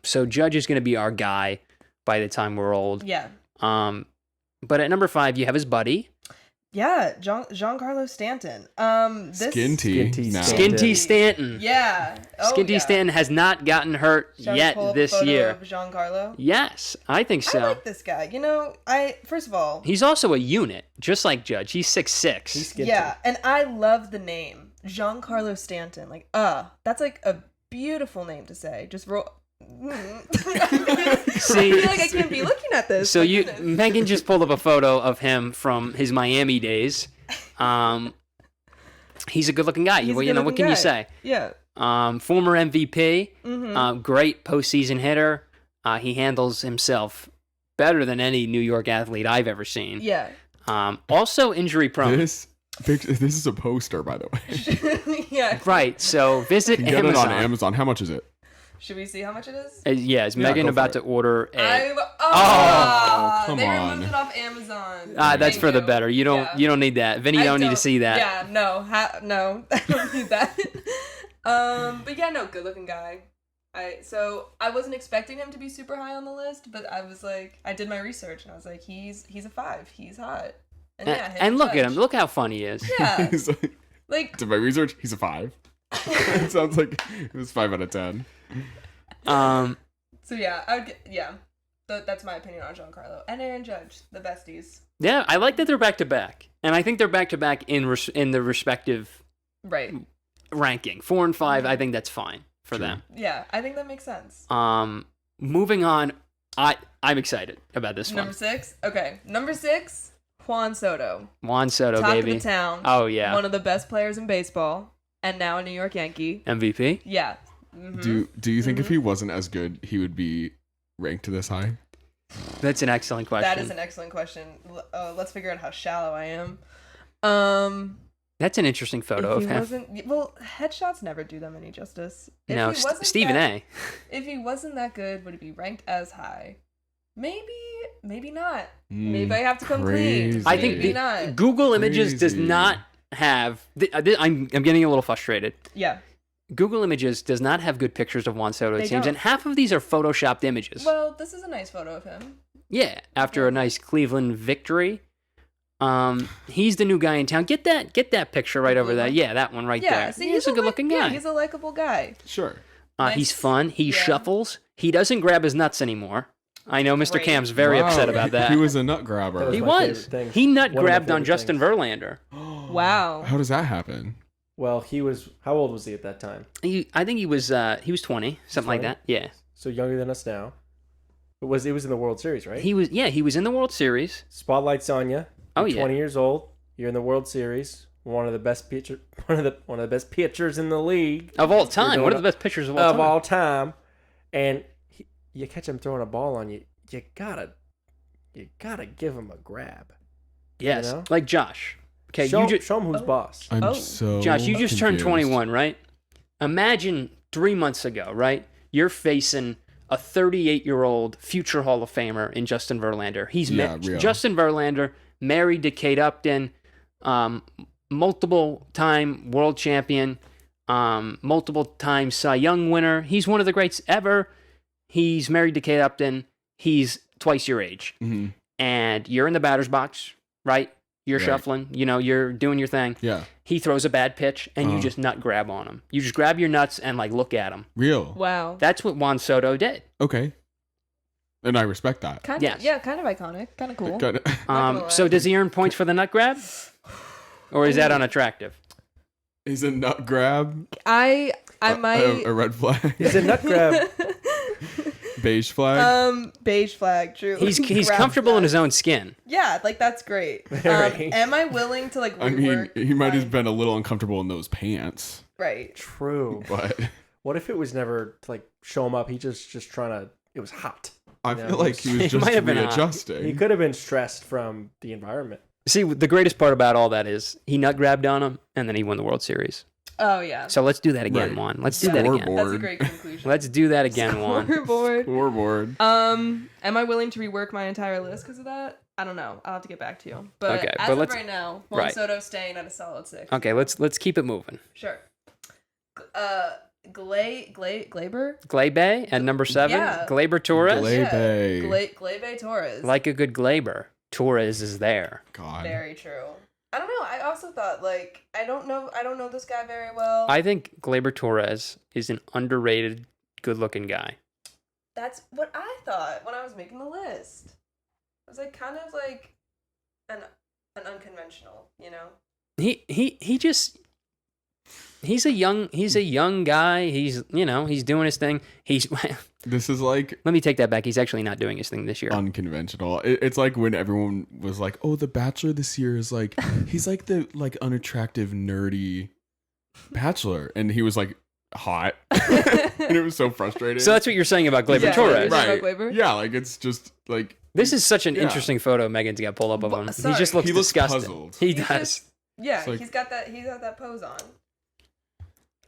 So Judge is going to be our guy by the time we're old. Yeah. But at number 5, you have his buddy. Yeah, Giancarlo Stanton. Skin tea. Now. Skin T. Stanton. Yeah. Skin T. yeah. Stanton has not gotten hurt Shall we yet pull up a this photo year. of Giancarlo? Yes, I think so. I like this guy. You know, first of all, He's also a unit, just like Judge. He's 6'6". He's skinty. yeah, and I love the name Giancarlo Stanton. Like, that's like a beautiful name to say. Just roll. I See, feel like I can't be looking at this. so My you, goodness. Megan just pulled up a photo of him from his Miami days. He's a good-looking guy. He's a What good-looking can you guy. say? Yeah. Former MVP, Mm-hmm. great postseason hitter. He handles himself better than any New York athlete I've ever seen. Yeah. Also injury prone. This is a poster, by the way. Yeah. Right. So visit You get it Amazon. on Amazon. How much is it? Should we see how much it is? Yeah, is Yeah, Megan go about for to it. order a? come they on. removed it off Amazon. That's Thank for the you. better. You don't. Yeah. You don't need that. Vinny, you I don't need to see that. Yeah, no, no, I don't need that. But yeah, no, good looking guy. I wasn't expecting him to be super high on the list, but I was like, I did my research and I was like, he's a 5, he's hot. And yeah, him And look at Judge. him. Look how funny he is. Yeah, He's like, like to my research, he's a 5. It sounds like it was 5 out of 10. so yeah, that's my opinion on Giancarlo and Aaron Judge, the besties. Yeah, I like that they're back to back, and I think they're back to back in the respective Right. ranking. 4 and 5. I think that's fine for them. Yeah, I think that makes sense. Moving on, I'm excited about this Number one. 6. Okay, number 6, Juan Soto. Juan Soto, Talk baby. of the town. Oh yeah, One of the best players in baseball, and now a New York Yankee. MVP. Yeah. Do you think if he wasn't as good, he would be ranked this high? That's an excellent question. That is an excellent question. Let's figure out how shallow I am. That's an interesting photo of him. Well, headshots never do them any justice. If No, he wasn't Stephen that, A. If he wasn't that good, would he be ranked as high? Maybe not. Maybe I have to come clean. Crazy. I think Maybe not. Google Images does Crazy. not have. I'm getting a little frustrated. Yeah. Google Images does not have good pictures of Juan Soto, it They seems, don't. and half of these are photoshopped images. Well, this is a nice photo of him. Yeah, after a nice Cleveland victory. He's the new guy in town. Get that picture right over there. Yeah, that one right Yeah, there. see, He's a good-looking guy. Yeah, he's a likable guy. Sure. Nice. He's fun. He Yeah. shuffles. He doesn't grab his nuts anymore. I know Mr. Great. Cam's very Wow, upset about that. He was a nut grabber. That He my was. favorite thing. He nut One of my grabbed on favorite Justin things. Verlander. Wow. How does that happen? Well, he was. How old was he at that time? I think he was 20, something like 20? that. Yeah. So younger than us now. It was in the World Series, right? He was in the World Series. Spotlight's on you. Oh, You're yeah. 20 years old. You're in the World Series. One of the best best pitchers in the league Of all time. going One of the best pitchers of all time. And you catch him throwing a ball on you. You gotta give him a grab. Yes. You know? Like Josh. Okay, show, you just show him who's boss. I'm Oh. so Josh, you just turned confused. 21, right? Imagine 3 months ago, right? You're facing a 38-year-old future Hall of Famer in Justin Verlander. Real. Justin Verlander, married to Kate Upton, multiple-time world champion, multiple-time Cy Young winner. He's one of the greats ever. He's married to Kate Upton. He's twice your age. Mhm. And you're in the batter's box, right? You're Right. shuffling, you're doing your thing. Yeah. He throws a bad pitch, and you Uh-huh. just nut grab on him. You just grab your nuts and look at him. Real. Wow. That's what Juan Soto did. Okay. And I respect that. Kind of. Yes. Yeah, kind of iconic. Kind of cool. Good. gonna lie. So does he earn points for the nut grab, or is that unattractive? Is a nut grab I might. a red flag? Is a nut grab? Beige flag? Beige flag. True. He's Grab comfortable in flag. his own skin. Yeah, that's great. Right. Am I willing to I rework? mean, he might have my- been a little uncomfortable in those pants, right. True. but What if it was never to show him up? He just trying to. It was hot. I Yeah, feel like he was it just might have been hot. readjusting. He could have been stressed from the environment. See, the greatest part about all that is he nut grabbed on him, and then he won the World Series. Oh yeah. So let's do that again, Right. Juan. Let's do that Scoreboard. again. That's a great conclusion. Let's do that again, Juan. Scoreboard. Scoreboard. Am I willing to rework my entire list because of that? I don't know. I'll have to get back to you. But Okay, as but of let's- right now, Juan right. Soto's staying at a solid 6. Okay, let's keep it moving. Sure. Glaber? Glaber at number 7. Yeah. Glaber Torres. Glaber. Glebe Torres. Like a good Glaber, Torres is there. God. Very true. I don't know. I also thought I don't know this guy very well. I think Glaber Torres is an underrated, good-looking guy. That's what I thought when I was making the list. I was kind of an unconventional, He's a young guy. He's he's doing his thing. This is like Let me take that back. He's actually not doing his thing this year. unconventional. It's like when everyone was like, "Oh, The Bachelor this year is he's like the unattractive nerdy bachelor," and he was hot, and it was so frustrating. So that's what you're saying about Glaber Yeah, Torres. right. right? About Glaber? Yeah, it's just This is such an Yeah. interesting photo Megan's got pulled up of him. Sorry. He just looks He looks disgusting. puzzled. He He's does. just- yeah, It's like- he's got that pose on.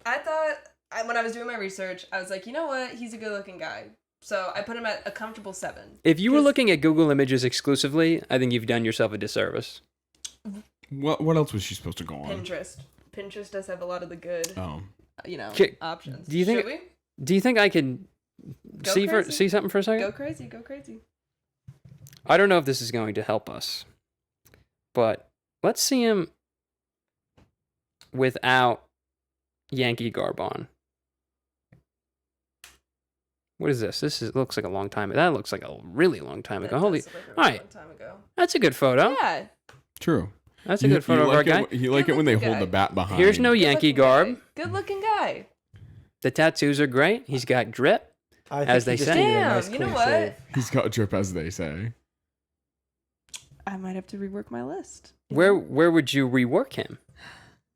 I thought when I was doing my research, I was like, you know what? He's a good-looking guy. So I put him at a comfortable 7. If you were 'Cause- looking at Google Images exclusively, I think you've done yourself a disservice. what else was she supposed to go on? Pinterest does have a lot of the good, Oh, Okay, options. do you think- Should we? Do you think I could Go see crazy. something for a second? Go crazy, go crazy. I don't know if this is going to help us, but let's see him without Yankee garb on. What is this? Looks like a long time. That looks like a really long time ago. That Holy, does look like a all right. long time ago. that's a good photo. Yeah. true. That's a good photo of our guy. You like it when they Good-looking hold the guy. bat behind. Here's no Yankee Good-looking garb. guy. Good-looking guy. The tattoos are great. He's got drip. I think as he they just say. needed a Damn, nice you know clean what? shave. He's got drip, as they say. I might have to rework my list. Where would you rework him?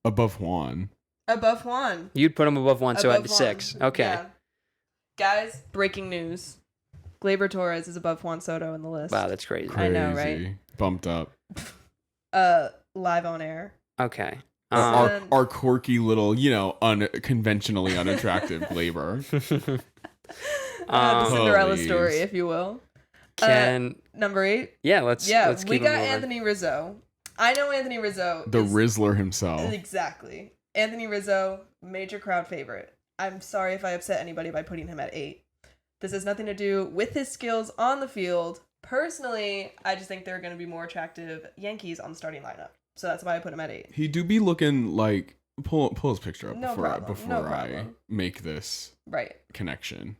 Above Juan. Above Juan. You'd put him above one, so Above at 6. Juan. Okay. Yeah. Guys, breaking news. Gleyber Torres is above Juan Soto in the list. Wow, that's crazy. I know, right? Crazy. Bumped up. Live on air. Okay. Our quirky little, unconventionally unattractive Glaber. The Cinderella Please. story, if you will. Number 8. let's we keep got him moving. Anthony Rizzo. I know Anthony Rizzo. The is- Rizzler himself. Exactly. Anthony Rizzo, major crowd favorite. I'm sorry if I upset anybody by putting him at 8. This has nothing to do with his skills on the field. Personally, I just think there are going to be more attractive Yankees on the starting lineup. So that's why I put him at 8. He do be looking like pull his picture up No before problem, no I problem. make this Right. connection.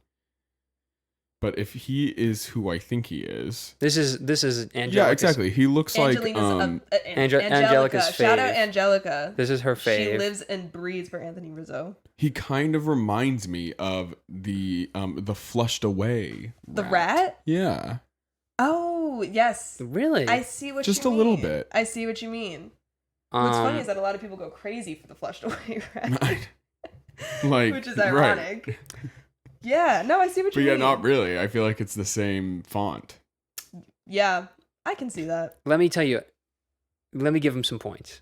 But if he is who I think he is, This is Angelica's. yeah, exactly. He looks like Angelica's Shout out fave. Angelica. This is her fave. She lives and breathes for Anthony Rizzo. he kind of reminds me of the flushed away The rat? Yeah. Oh, yes. Really? I see what Just you a mean. little bit. I see what you mean. What's funny is that a lot of people go crazy for the flushed away rat. Like, Which is right. ironic. Yeah, no, I see what But you yeah, mean. not really. I feel like it's the same font. Yeah, I can see that. Let me tell you. Let me give him some points.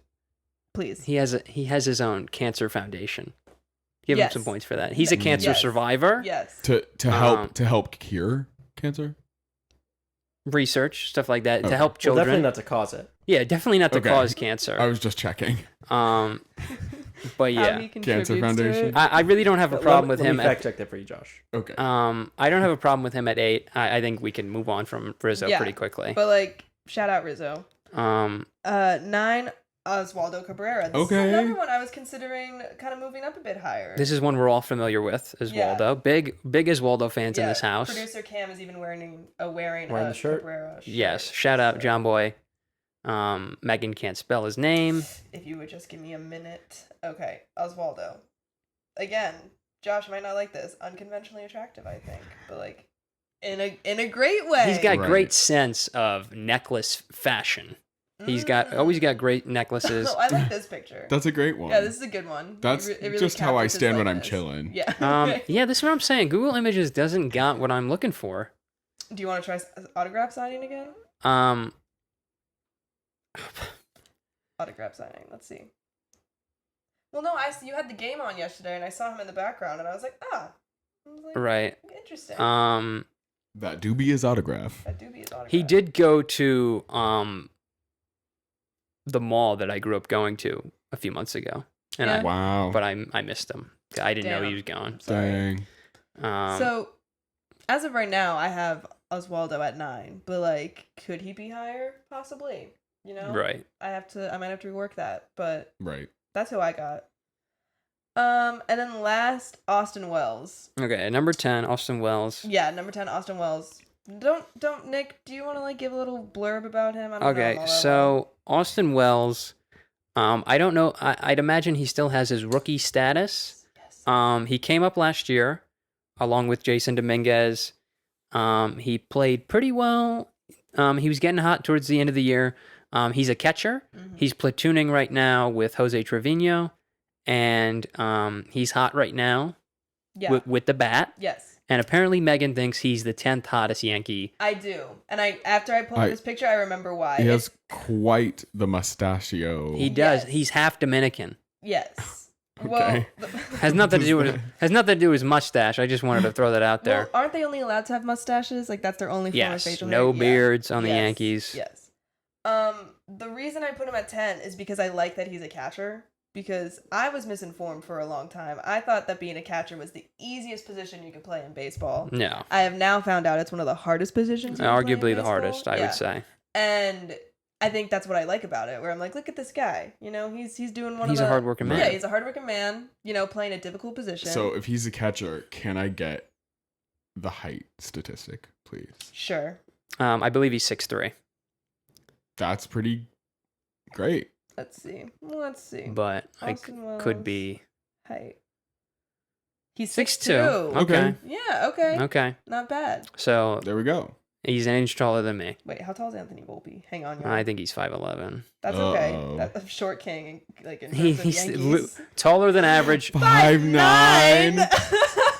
Please. He has his own cancer foundation. Give Yes. him some points for that. He's a cancer Yes. survivor. Yes. To help cure cancer. Research stuff like that Okay. to help Well, children. definitely not to cause it. Yeah, definitely not to Okay. cause cancer. I was just checking. But How yeah, he contributes to Foundation. it. I really don't have a problem with let him. me fact check that for you, Josh. Okay. I don't have a problem with him at 8. I think we can move on from Rizzo Yeah, pretty quickly. But like, shout out Rizzo. 9. 9, Oswaldo Cabrera. This is Okay. another one I was considering kind of moving up a bit higher. This is one we're all familiar with, Yeah. Oswaldo. Big Oswaldo fans in Yeah, this house. Producer Cam is even wearing Wearing a the shirt? Cabrera shirt. Yes, shout out So, John Boy. Meghan can't spell his name. If you would just give me a minute. Okay, Oswaldo. Again, Josh might not like this. Unconventionally attractive, I think, but like in a great way. He's got Right. great sense of necklace fashion. He's always got great necklaces. Oh, I like this picture. That's a great one. Yeah, this is a good one. That's It really just how I captures his stand when I'm likeness. chilling. Yeah. Yeah, this is what I'm saying. Google Images doesn't got what I'm looking for. Do you want to try autograph signing again? Autograph signing. Let's see. Well, no, you had the game on yesterday, and I saw him in the background, and I was like, ah. I was like, right. interesting. That dubious autograph. That dubious autograph. He did go to the mall that I grew up going to a few months ago, and Yeah. Wow. but I missed him. I didn't know Damn. he was going. Sorry. Dang. So, as of right now, I have Oswaldo at 9, but like, could he be higher? Possibly. You know, Right. I might have to rework that, but Right. that's who I got. And then last, Austin Wells. Okay, number 10, Austin Wells. Yeah, number 10, Austin Wells. Don't Nick, do you want to like give a little blurb about him? I don't know him Okay, all that so Austin Wells, I don't know. I'd imagine he still has his rookie status. well. Yes. He came up last year, along with Jason Dominguez. He played pretty well. He was getting hot towards the end of the year. He's a catcher. Mhm. He's platooning right now with Jose Trevino, and he's hot right now Yeah. with the bat. Yes. And apparently Meghan thinks he's the 10th hottest Yankee. I do. And after I pulled up this picture, I remember why. He has quite the mustachio. He does. Yes. He's half Dominican. Yes. Okay. Well, Has nothing to do with his mustache. I just wanted to throw that out there. well, aren't they only allowed to have mustaches? Like that's their only form of Yes, facial no hair? Yeah. beards on the Yes. Yankees. Yes. The reason I put him at 10 is because I like that he's a catcher. Because I was misinformed for a long time. I thought that being a catcher was the easiest position you could play in baseball. No, I have now found out it's one of the hardest positions. you can play in arguably the baseball. hardest, I Yeah. would say. And I think that's what I like about it. Where I'm like, look at this guy. You know, he's doing one. He's of a the, hardworking man. Yeah, he's a hardworking man. You know, playing a difficult position. So if he's a catcher, can I get the height statistic, please? Sure. I believe he's 6'3", That's pretty great. Let's see. but I Austin could Wells. be. Height. He's 6'2". 6'2". Okay. Yeah, okay. Okay. Not bad. So There we go. he's an inch taller than me. Wait, how tall is Anthony Volpe? Hang on, y'all. I think he's 5'11". That's okay. Uh-oh. That's a short king, like in terms of He's Yankees. taller than average. 5'9".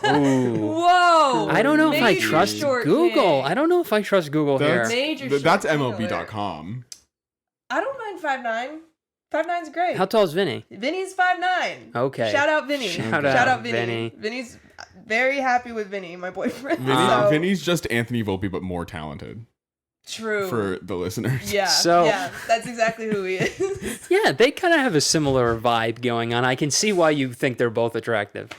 Ooh. Whoa! I don't know if I Major trust short Google. king. I don't know if I trust Google That's- here. Major short That's king MLB.com. I don't mind 5'9". 5'9's great. How tall is Vinny? Vinny's 5'9". Okay. Shout out Vinny. Shout out Vinny. Vinny. Vinny's very happy with Vinny, my boyfriend. Vinny's just Anthony Volpe, but more talented True. for the listeners. Yeah. So- yeah, that's exactly who he is. Yeah, they kind of have a similar vibe going on. I can see why you think they're both attractive.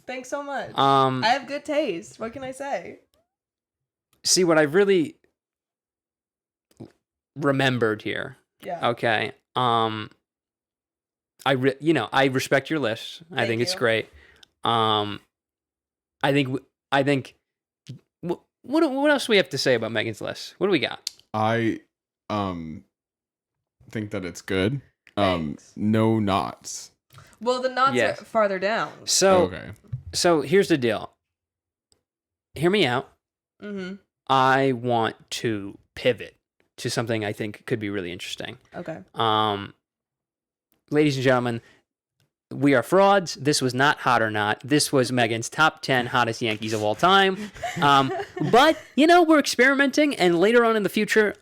Thanks so much. I I have good taste. What can I say? see what I really remembered here. Yeah. Okay. I respect your list. I Thank think it's you. great. I think what else do we have to say about Megan's list? What do we got? I think that it's good. Thanks. No knots. Well, the knots Yes. are farther down. So Okay. so here's the deal. Hear me out. Mm-hmm. I want to pivot to something I think could be really interesting. Okay. Ladies and gentlemen, we are frauds. This was not Hot or Not. This was Megan's top 10 hottest Yankees of all time. But, we're experimenting, and later on in the future,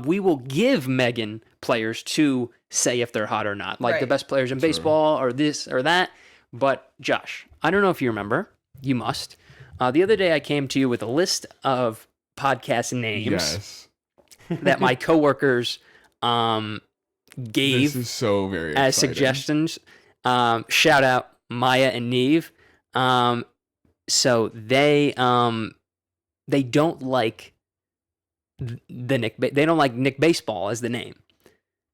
we will give Megan players to say if they're hot or not, like the Right. best players in baseball or this or that. But, Josh, I don't know if you remember. You must. The other day, I came to you with a list of podcast names Yes. that my coworkers gave This is so very as exciting. suggestions. Shout out Maya and Neve. So they don't like they don't like Nick Baseball as the name.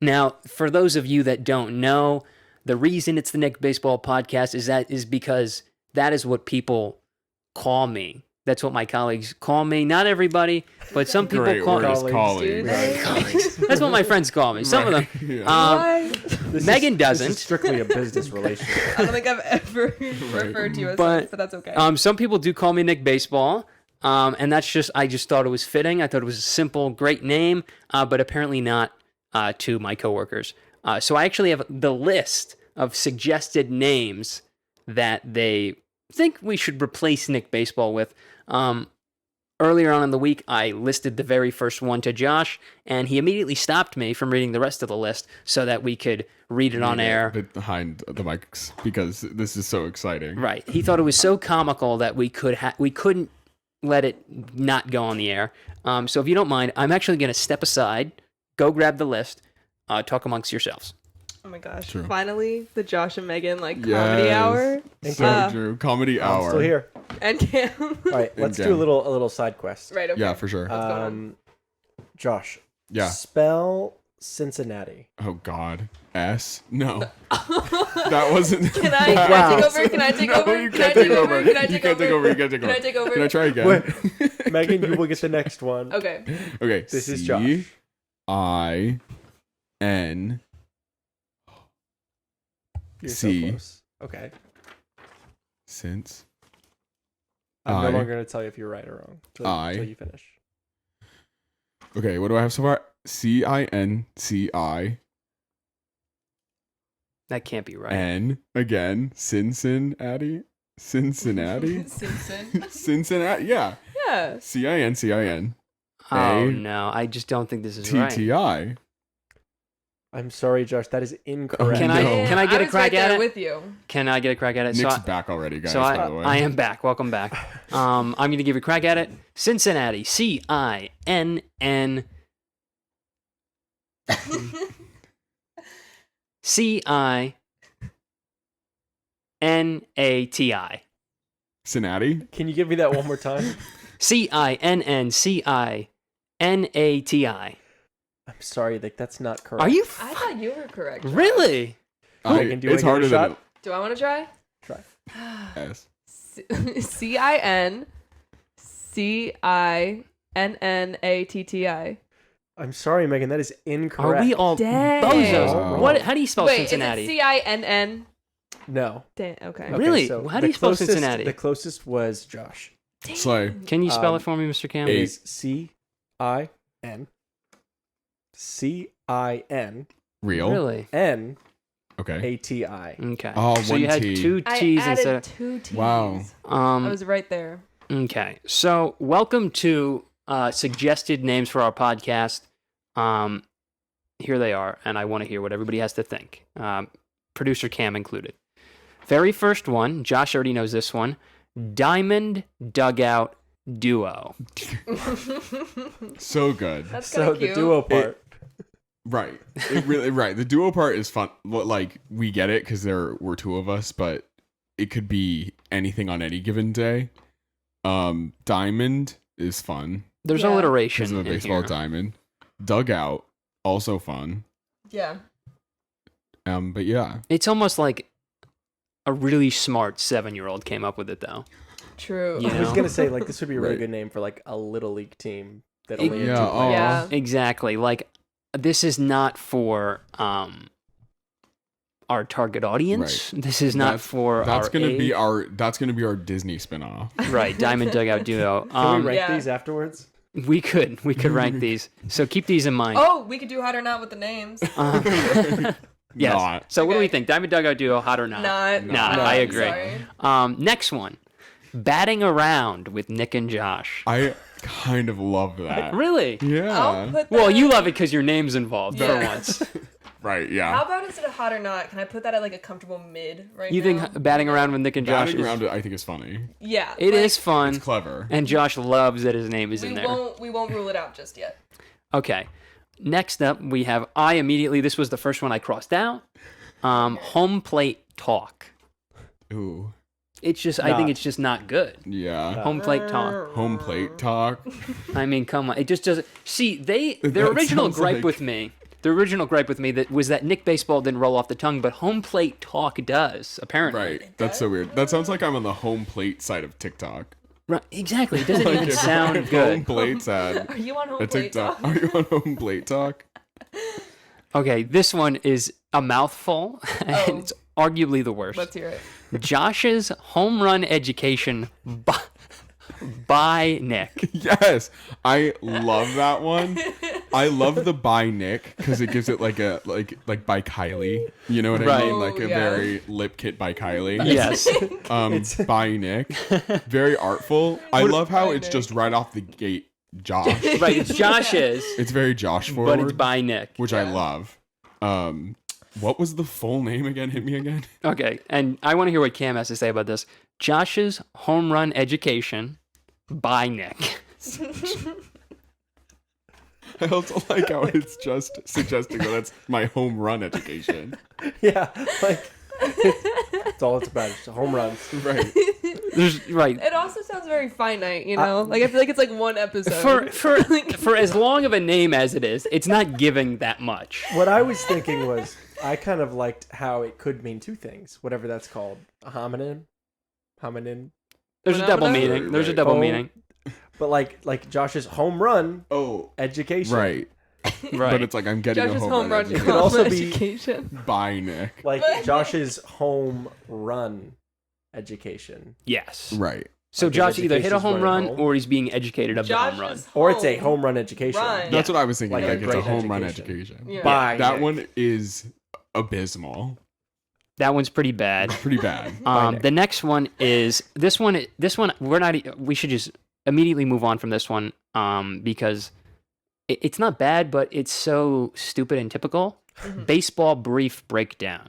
Now, for those of you that don't know, the reason it's the Nick Baseball podcast is because that is what people call me. That's what my colleagues call me. Not everybody, but some people Great call word is me. colleagues. Colleagues. That's what my friends call me. Some of them. Yeah. Why? Megan This doesn't. is strictly a business relationship. I don't think I've ever referred to you as But, such, but that's okay. Some people do call me Nick Baseball, and I just thought it was fitting. I thought it was a simple, great name, but apparently not to my coworkers. So I actually have the list of suggested names that they think we should replace Nick Baseball with. Earlier on in the week, I listed the very first one to Josh, and he immediately stopped me from reading the rest of the list so that we could read it on air. A bit behind the mics because this is so exciting. Right. He thought it was so comical that we couldn't let it not go on the air. So if you don't mind, I'm actually going to step aside, go grab the list, talk amongst yourselves. Oh my gosh. True. Finally, the Josh and Megan comedy Yes. hour. So true. Comedy I'm hour. still here. And Cam. All right, let's Again. do a little side quest. Right, okay. Yeah, for sure. What's going on? Josh. Yeah. Spell Cincinnati. Oh God. S? No. That wasn't. Can I Wow. take over? Can I take No, over? you Can I can't take take over? over. Can I You take can't take over. You can't take Can I over. take over? Can I try again? Wait. Megan, you will get the next one. Okay. Okay. This is Josh. C-I-N. You're C. so close. Okay. Since. I'm I. no longer going to tell you if you're right or wrong until you finish. Okay, what do I have so far? C-I-N-C-I-N That can't be right. again. Cincinnati? Simpson. Cincinnati? Yeah. Yeah. C-I-N-C-I-N. Oh A. no, I just don't think this is right. T-T-I. I'm sorry, Josh. That is incorrect. Can I- No. can I get a was crack right at there it? with you. Can I get a crack at it? Nick's back already, guys, So by the way. I am back. Welcome back. I'm going to give you a crack at it. Cincinnati. C-I-N-N. C-I-N-A-T-I. Cincinnati? Can you give me that one more time? C-I-N-N-C-I-N-A-T-I. I'm sorry, that's not correct. Are you I thought you were correct. Josh. really? Megan, do you It's wanna give it harder a than Do I want to try? Try. S. Cincinnati. I'm sorry, Megan. That is incorrect. Are we all Dang. bozos? Wow. What? How do you spell Wait, Cincinnati? is it Cinn? No. No. Okay. Really? so How do the you spell closest- Cincinnati? The closest was Josh. Slay. Can you spell it Um, for me, Mr. Campbell? Is CIN CINNATI. Real. Really? Okay. Okay. Oh, so one you had T. two I T's added instead of... 2 T's. Wow. I was right there. Okay. So welcome to suggested names for our podcast. Here they are, and I want to hear what everybody has to think. Producer Cam included. Very first one, Josh already knows this one. Diamond Dugout Duo. So good. That's kind So of the cute. duo part. Right. It really right. The duo part is fun. Like we get it because there were two of us, but it could be anything on any given day. Diamond is fun There's Yeah. alliteration because of a in baseball here. diamond. Dugout also fun. Yeah. But yeah, It's almost like a really smart 7-year-old came up with it, though. True. You I was know? gonna say like this would be a really Right. good name for like a little league team that It- only had Yeah, 2 oh. players. Yeah. Exactly. Like, this is not for our target audience. This is not That's- for that's our gonna be age. our Disney spinoff. Right, Diamond Dugout Duo. Can we rank Yeah. these afterwards? We could rank these. So keep these in mind. Oh, we could do hot or not with the names. Yes. Not. So what do we Okay. think? Diamond Dugout Duo, hot or not? Not. Nah, No. I agree. Sorry. Next one, batting around with Nick and Josh. I kind of love that. Really? Yeah. I'll put Well, that- you love it because your name's involved Yeah. for once. Right. Yeah. How about instead of hot or not, can I put that at like a comfortable mid right You now? think batting around with Nick and Josh Batting is around it, I think is funny. Yeah. It like, is fun, It's clever. and Josh loves that his name is in there. We won't rule it out just yet. Okay. Next up, we have this was the first one I crossed out. Home plate talk. Ooh. It's just, I think it's just not good. Yeah. Home plate talk. Home plate talk. I mean, come on. It just doesn't. See, their That original sounds gripe like- with me. The original gripe with me was that Nick Baseball didn't roll off the tongue, but home plate talk does, apparently. Right. That's so weird. That sounds like I'm on the home plate side of TikTok. Right. Exactly. It doesn't Like even if sound Home good. plate's ad. Are you on home A plate TikTok. talk? Are you on home plate talk? Okay, this one is a mouthful, and Oh. it's arguably the worst. Let's hear it. Josh's home run education by Nick. Yes. I love that one. I love the by Nick because it gives it like a like by Kylie. You know what I Right. mean? Like a Yeah. very lip kit by Kylie. Yes. By Nick. Very artful. I love how by it's Nick? just right off the gate Josh. Right, it's Josh's, It's very Josh but forward. it's by Nick. which I Yeah. love. What was the full name again? Hit me again. Okay, and I want to hear what Cam has to say about this. Josh's home run education by Nick. I also like how it's just suggesting that that's my home run education. Yeah, like that's all it's about. It's home runs. Right. Right. It also sounds very finite, you know? Like I feel like it's like one episode. For as long of a name as it is, it's not giving that much. What I was thinking was, I kind of liked how it could mean 2 things, whatever that's called, a hominin. There's a double Phenomena? meaning. There's a Right. double Oh. meaning. But like Josh's home run Oh, education. right. Right. But it's like I'm getting Josh's a home run education. could also be- education. By Nick. Like Josh's home run education. yes. Right. So Like his Josh either hit a education's home going run home. or he's being educated of the home run. Josh's Or it's a home run education. run. That's what I was thinking. Like a Like, it's a great home run education. education. Yeah. By That Nick. one is abysmal. That one's pretty bad. Pretty bad. Nick. The next one is this one. We're not. We should just immediately move on from this one because it's not bad, but it's so stupid and typical. Baseball brief breakdown.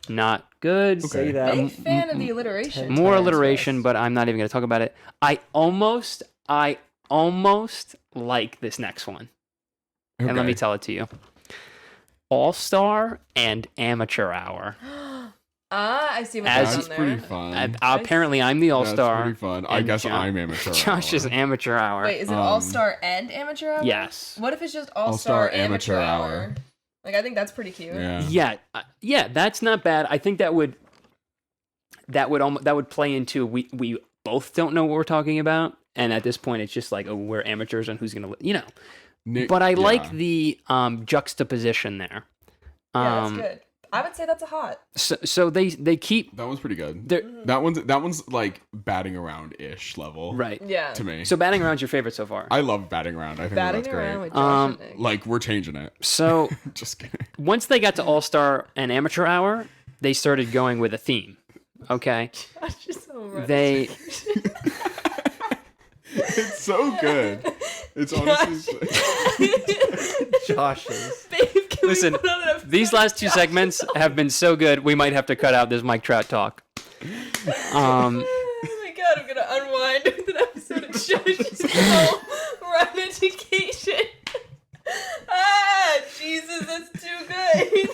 Not good. Okay. Say that. Big fan of the alliteration. ten- More times alliteration, less. but I'm not even going to talk about it. I almost like this next one, and let me Okay. tell it to you. All-Star and Amateur Hour. I see what As- you're That's doing pretty there. fun. Apparently, I'm the That's All-Star. pretty fun. I and guess Josh- I'm amateur. Josh is hour. Amateur Hour. Wait, is it All Star and Amateur Hour? Yes. What if it's just All-Star All Star Amateur Amateur Hour? Hour? Like I think that's pretty cute. Yeah. Yeah, that's not bad. I think that would play into we both don't know what we're talking about, and at this point, it's just like, oh, we're amateurs, and who's gonna, Nick, But I yeah. like the juxtaposition there. Yeah, that's good. I would say that's a hot. So they keep That one's pretty good. they're That one's like batting around ish level. right. Yeah. To me. So batting around's your favorite so far. I love batting around. I think Batting that's around great. with Josh and Nick. Like we're changing it. So Just kidding. once they got to All Star and Amateur Hour, they started going with a theme. Okay, Josh is so right. they It's so good. It's honestly. Josh's. Babe, can listen. we put on an These last two segments have been so good. We might have to cut out this Mike Trout talk. Oh my god, I'm gonna unwind with an episode of Josh's Run Education. Ah, Jesus, that's too good.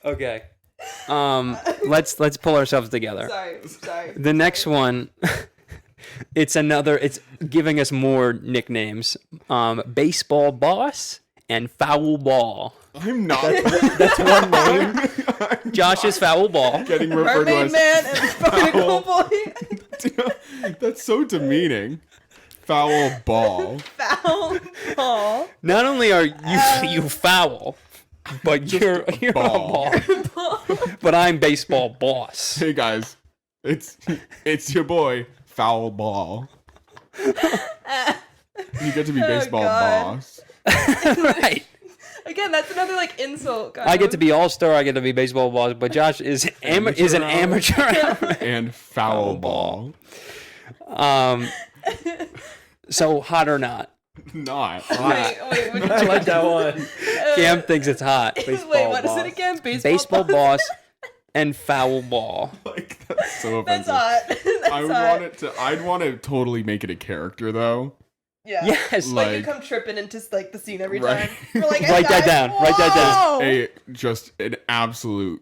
Okay. Let's pull ourselves together. Sorry. The next one, it's giving us more nicknames. Baseball Boss and Foul Ball. I'm not. That's one name. Josh's Foul Ball. Getting referred to Mermaid as Man and Barnacle Boy. That's so demeaning. Foul ball. Foul ball. Not only are you foul, but you're a ball. ball. But I'm Baseball Boss. Hey guys, it's your boy Foul Ball. You get to be baseball God. boss. Right. Again, that's another like insult. I get to be All Star. I get to be Baseball Boss. But Josh is an amateur. And foul ball. So hot or not? Not. Wait, what I like that one. Cam thinks it's hot. Wait, Baseball what is boss. it again? Baseball Boss and Foul Ball. Like that's so That's offensive. hot. That's hot. I'd want to totally make it a character though. Yeah. Yes. Like you Like- come tripping into like the scene every Right. time. We're like, Write that down. Write that down. Whoa! Just an absolute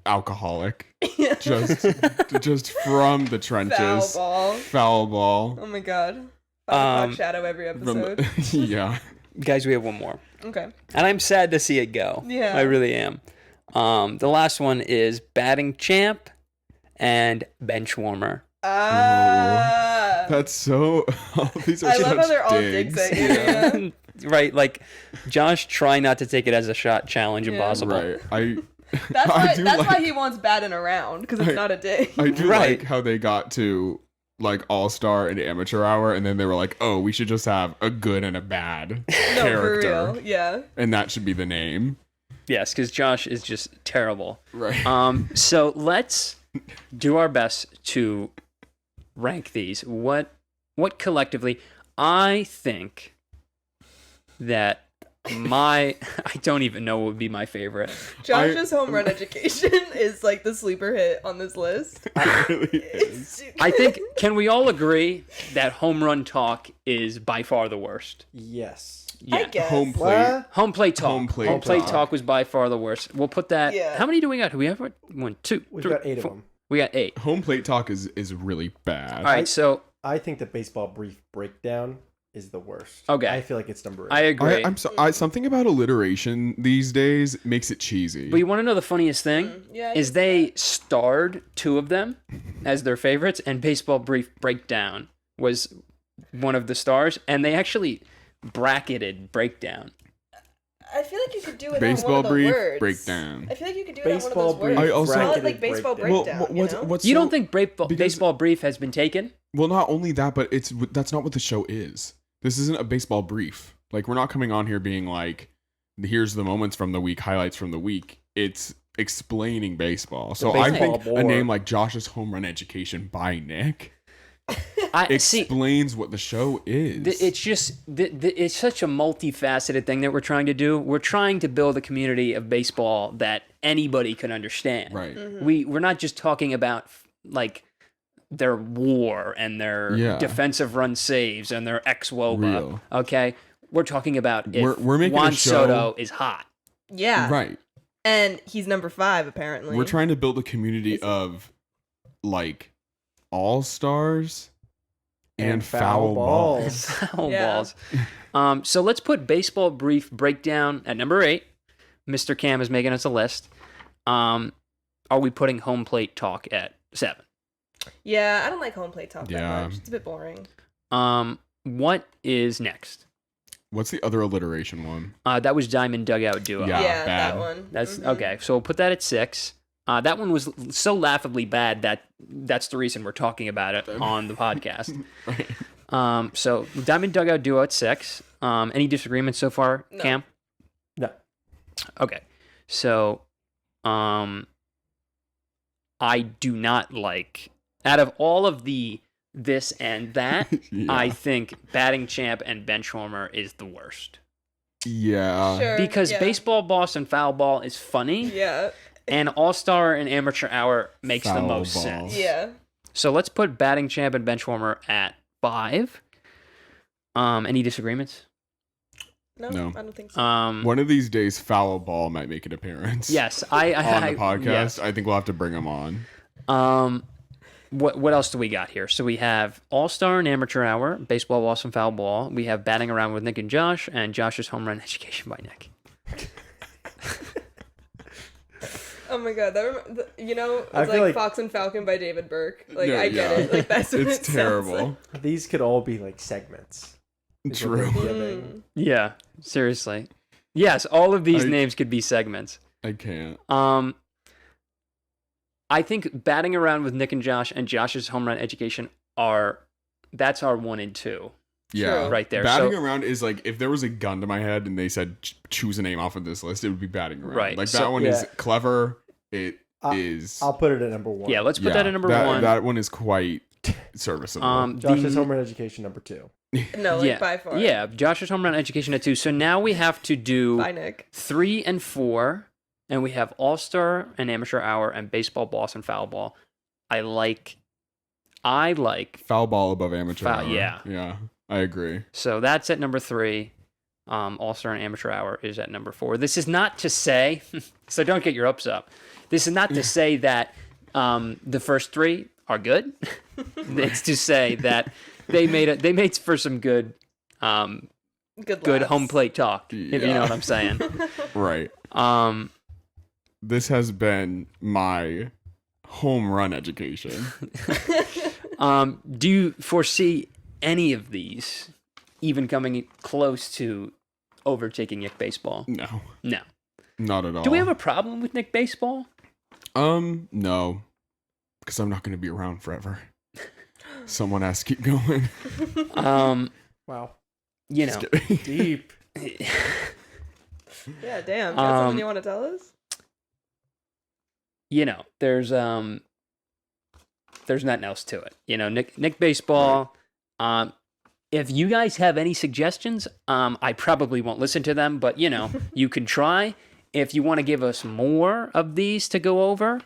alcoholic. Yeah. Just from the Foul trenches. ball. Foul ball. Oh my god. 5 o'clock shadow every From episode. yeah. Guys, we have one more. Okay. And I'm sad to see it go. Yeah. I really am. The last one is batting champ and bench warmer. Ah. That's so. These are I love how such they're all digs at you. Yeah. Yeah. Right, like Josh, try not to take it as a shot challenge Yeah. impossible. Right. That's I why. do That's like- why he wants batting around because it's not a dig. I do Right. like how they got to like All Star and Amateur Hour, and then they were like, "Oh, we should just have a good and a bad No, character, for real. Yeah. and that should be the name." Yes, because Josh is just terrible. Right. So let's do our best to rank these. What collectively? I think that I don't even know what would be my favorite. Josh's home run education is like the sleeper hit on this list. It really is. I think, can we all agree that home run talk is by far the worst? Yes. I guess. Home plate. What? Home plate talk. Home plate talk. talk was by far the worst. We'll put that. Yeah. How many do we got? Do we have one, two, We've three, got 8 of four? them. We got 8. Home plate talk is really bad. All right, so I think the baseball brief breakdown is the worst. Okay. I feel like it's number 8. I agree. Something about alliteration these days makes it cheesy. But you want to know the funniest thing? Yeah. Is they starred 2 of them as their favorites, and Baseball Brief Breakdown was one of the stars, and they actually bracketed Breakdown. I feel like you could do it Baseball on one of the brief words. breakdown. I feel like you could do it Baseball on one of those words. brief I also- Call it bracketed like baseball breakdown. breakdown. Well, you know? what's You so- don't think because- Baseball Brief has been taken? Well, not only that, but that's not what the show is. This isn't a baseball brief. Like, we're not coming on here being like, here's the moments from the week, highlights from the week. It's explaining baseball. So I baseball think a board. name like Josh's Home Run Education by Nick I see. explains what the show is. It's just it's such a multifaceted thing that we're trying to do. We're trying to build a community of baseball that anybody can understand. right. We're not just talking about like their WAR and their Yeah. defensive run saves and their ex-woba. Real. Okay, we're talking about if We're making a Juan show- Soto is hot. Yeah. Right. And he's number 5 apparently. We're trying to build a community Is he? of like all stars and foul foul balls. balls. Foul Yeah. balls. So let's put Baseball Brief Breakdown at number 8. Mr. Cam is making us a list. Are we putting Home Plate Talk at 7? Yeah, I don't like home plate talk Yeah. that much. It's a bit boring. What is next? What's the other alliteration one? That was Diamond Dugout Duo. Yeah. Yeah, bad. that one. That's Mhm. okay. So we'll put that at 6. That one was so laughably bad that that's the reason we're talking about it on the podcast. Right. So Diamond Dugout Duo at 6. Any disagreements so far, No. Cam? No. Okay. So, I do not like, out of all of the this and that, Yeah. I think Batting Champ and Benchwarmer is the worst. Yeah. Sure. Because yeah. Baseball Boss and Foul Ball is funny, Yeah. and All-Star and Amateur Hour makes the Foul most Ball. sense. Yeah. So let's put Batting Champ and Benchwarmer at 5. Any disagreements? No, No. I don't think so. One of these days, Foul Ball might make an appearance. Yes, On the podcast, yes. I think we'll have to bring him on. What else do we got here? So we have All-Star and Amateur Hour, Baseball Boss and Foul Ball. We have Batting Around with Nick and Josh, and Josh's Home Run Education by Nick. Oh my god, you know, I it's feel like like- Fox and Falcon by David Burke. Like No, I get yeah. it. Like that's what It's it sounds terrible. These could all be like segments. is what True. they're like. giving. Yeah, seriously. Yes, all of these I- names could be segments. I can't. I think Batting Around with Nick and Josh and Josh's Home Run Education that's our 1 and 2 Yeah. right there. Batting So, around is like, if there was a gun to my head and they said choose a name off of this list, it would be batting around. Right, Like so- that one is Yeah. clever. It I- is. I'll put it at number 1. yeah, let's put that at number that, 1. That one is quite serviceable. Josh's Home Run Education number 2. No, like yeah, by far. yeah, Josh's Home Run Education at 2. So now we have to do By Nick. 3 and 4, and we have All-Star and Amateur Hour and Baseball Boss and Foul Ball. I like Foul ball above amateur. Foul- hour. yeah. Yeah. I agree. so that's at number 3. All-Star and Amateur Hour is at number 4. This is not to say, so don't get your hopes up. This is not to say that the first 3 are good. It's to say that they made for some good Good good laughs. home plate talk, if you Yeah. know what I'm saying. Right. This has been my home run education. Do you foresee any of these even coming close to overtaking Nick Baseball? No. No. Not at all. Do we have a problem with Nick Baseball? No. Because I'm not going to be around forever. Someone has to keep going. Wow. You Just know, kidding. Deep. Yeah, damn. Got something Um, you want to tell us? you know, there's nothing else to it. You know, Nick Baseball. If you guys have any suggestions, I probably won't listen to them, but you know, you can try. If you want to give us more of these to go over,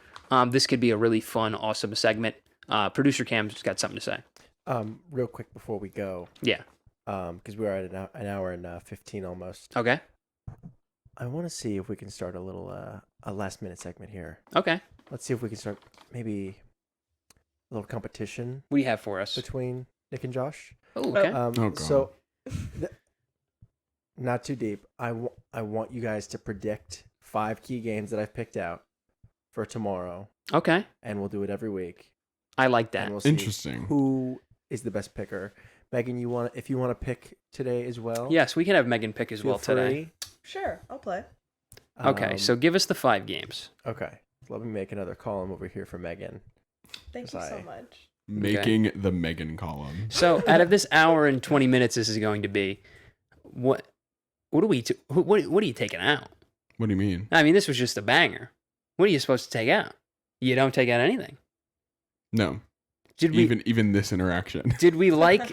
this could be a really fun, awesome segment. Producer Cam's got something to say. Real quick before we go, Yeah. because we're at an hour and 15 almost. Okay. I want to see if we can start a little a last minute segment here. Okay. Let's see if we can start maybe a little competition What do you have for us? between Nick and Josh. Oh, okay. Oh, God. So, not too deep. I want you guys to predict 5 key games that I've picked out for tomorrow, Okay. and we'll do it every week. I like that. And we'll see Interesting. who is the best picker. Megan, if you want to pick today as well? Yes, we can have Megan pick as feel well today. free. Sure, I'll play. Okay, so give us the 5 games. Okay, let me make another column over here for Megan. Thank you so Sorry. much. Making the Meghan column. So, out of this hour and 20 minutes this is going to be, what are we what are you taking out? What do you mean? I mean, this was just a banger. What are you supposed to take out? You don't take out anything. No. Did we Even this interaction. did we like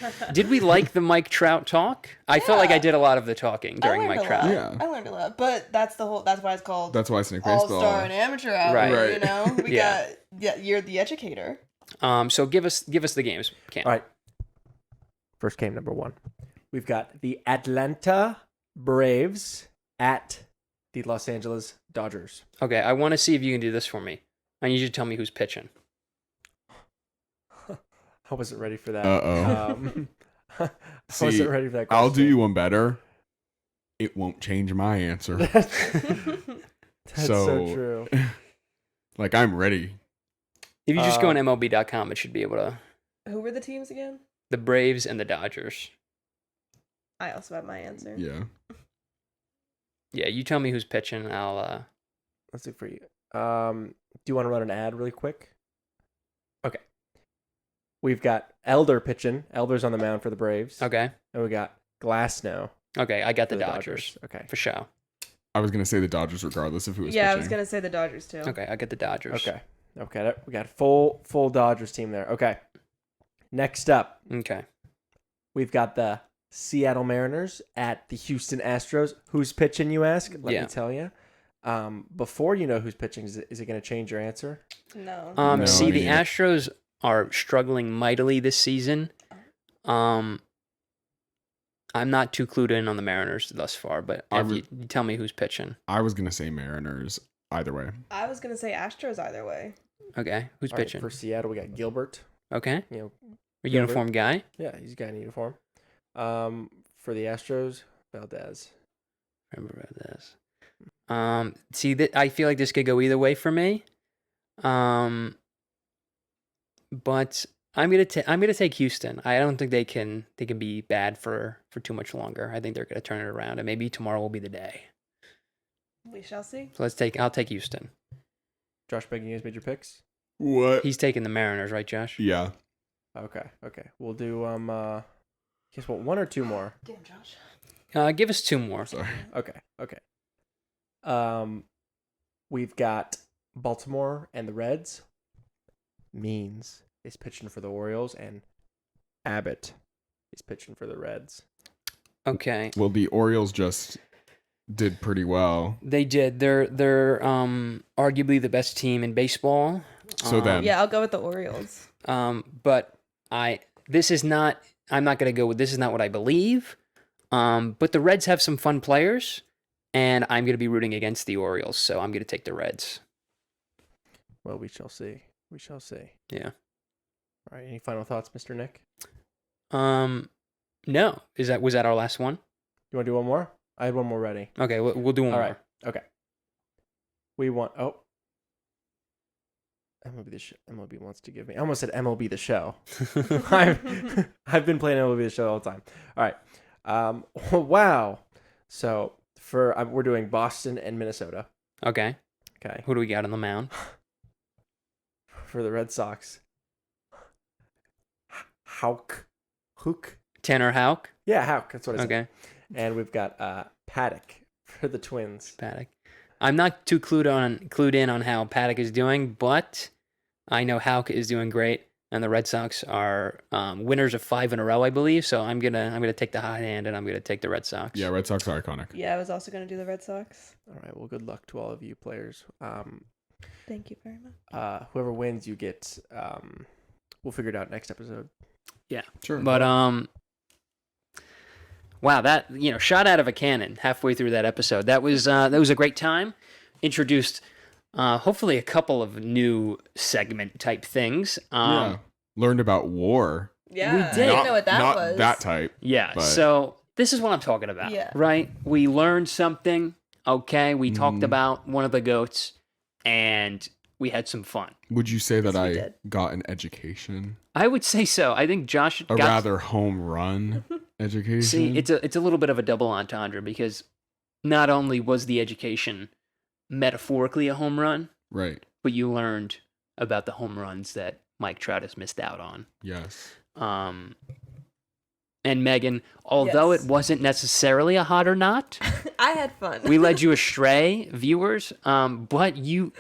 the Mike Trout talk? I felt like I did a lot of the talking during Mike Trout. Yeah. I learned a lot, but that's why it's called That's why it's Nick All Baseball. Star and Amateur Hour. Right. You know, we Yeah. got you're the educator. So give us the games, Cam. All right. First game number 1. We've got the Atlanta Braves at the Los Angeles Dodgers. Okay, I want to see if you can do this for me. I need you to tell me who's pitching. I wasn't ready for that. Uh-oh. I See, wasn't ready for that question. I'll do you one better. It won't change my answer. That's so So- true. Like, I'm ready. If you just go on MLB.com, it should be able to. Who were the teams again? The Braves and the Dodgers. I also have my answer. Yeah. Yeah, you tell me who's pitching. I'll. Let's see for you. Do you want to run an ad really quick? Okay. We've got Elder pitching. Elder's on the mound for the Braves. Okay. And we got Glasnow Okay, I got the for the Dodgers. Okay. For sure. I was gonna say the Dodgers regardless of who was Yeah, pitching. I was gonna say the Dodgers too. Okay, I got the Dodgers. Okay. Okay. We got full Dodgers team there. Okay. Next up, Okay. we've got the Seattle Mariners at the Houston Astros. Who's pitching, you ask? Let Yeah. me tell you. Before you know who's pitching, is it going to change your answer? No. No, See, the I- Astros are struggling mightily this season. I'm not too clued in on the Mariners thus far, but I if would- you tell me who's pitching. I was gonna say Mariners either way. I was gonna say Astros either way. Okay, who's All right, pitching? for Seattle, we got Gilbert. Okay, You know, a uniform guy. yeah, he's got a uniform. For the Astros, Valdez. Remember this. See that I feel like this could go either way for me. But I'm gonna take Houston. I don't think they can be bad for too much longer. I think they're gonna turn it around, and maybe tomorrow will be the day. We shall see. So I'll take Houston. Josh Meghan, you guys made your picks? What? He's taking the Mariners, right, Josh? Yeah. Okay. We'll do guess what, one or two more? Damn, Josh. Give us two more. Sorry. Okay. We've got Baltimore and the Reds. Means is pitching for the Orioles, and Abbott is pitching for the Reds. Okay. Well, the Orioles just did pretty well. They did. They're arguably the best team in baseball. So then- Yeah, I'll go with the Orioles. But I'm not gonna go with this is not what I believe. But the Reds have some fun players, and I'm gonna be rooting against the Orioles, so I'm gonna take the Reds. Well, we shall see. Yeah. All right. Any final thoughts, Mr. Nick? No. Was that our last one? You want to do one more? I had one more ready. Okay, we'll do one All more. right. Okay. We want. Oh. MLB wants to give me. I almost said MLB the show. I've been playing MLB the show all the time. All right. Wow. So we're doing Boston and Minnesota. Okay. Okay. Who do we got on the mound? For the Red Sox. Hook. Tanner Houck. Yeah, Houck. That's what I said. Okay. And we've got Paddock for the Twins. Paddock. I'm not too clued in on how Paddock is doing, but I know Houck is doing great, and the Red Sox are winners of 5 in a row, I believe. So I'm gonna take the hot hand, and I'm gonna take the Red Sox. Yeah, Red Sox are iconic. Yeah, I was also gonna do the Red Sox. All right. Well, good luck to all of you players. Thank you very much. Whoever wins, you get. We'll figure it out next episode. Yeah. Sure. But wow, that shot out of a cannon halfway through that episode. That was a great time. Introduced hopefully a couple of new segment type things. Yeah. Learned about war. Yeah, we I did. didn't know what that Not was. that type. Yeah. But- So this is what I'm talking about. Yeah. Right? We learned something. Okay. We talked Mhm. about one of the goats, and we had some fun. Would you say that Yes, we I did. got an education? I would say so. I think Josh A got rather home run education? See, it's a little bit of a double entendre because not only was the education metaphorically a home run, Right. but you learned about the home runs that Mike Trout has missed out on. Yes. And Meghan, although Yes. it wasn't necessarily a hot or not, I had fun. we led you astray, viewers. But you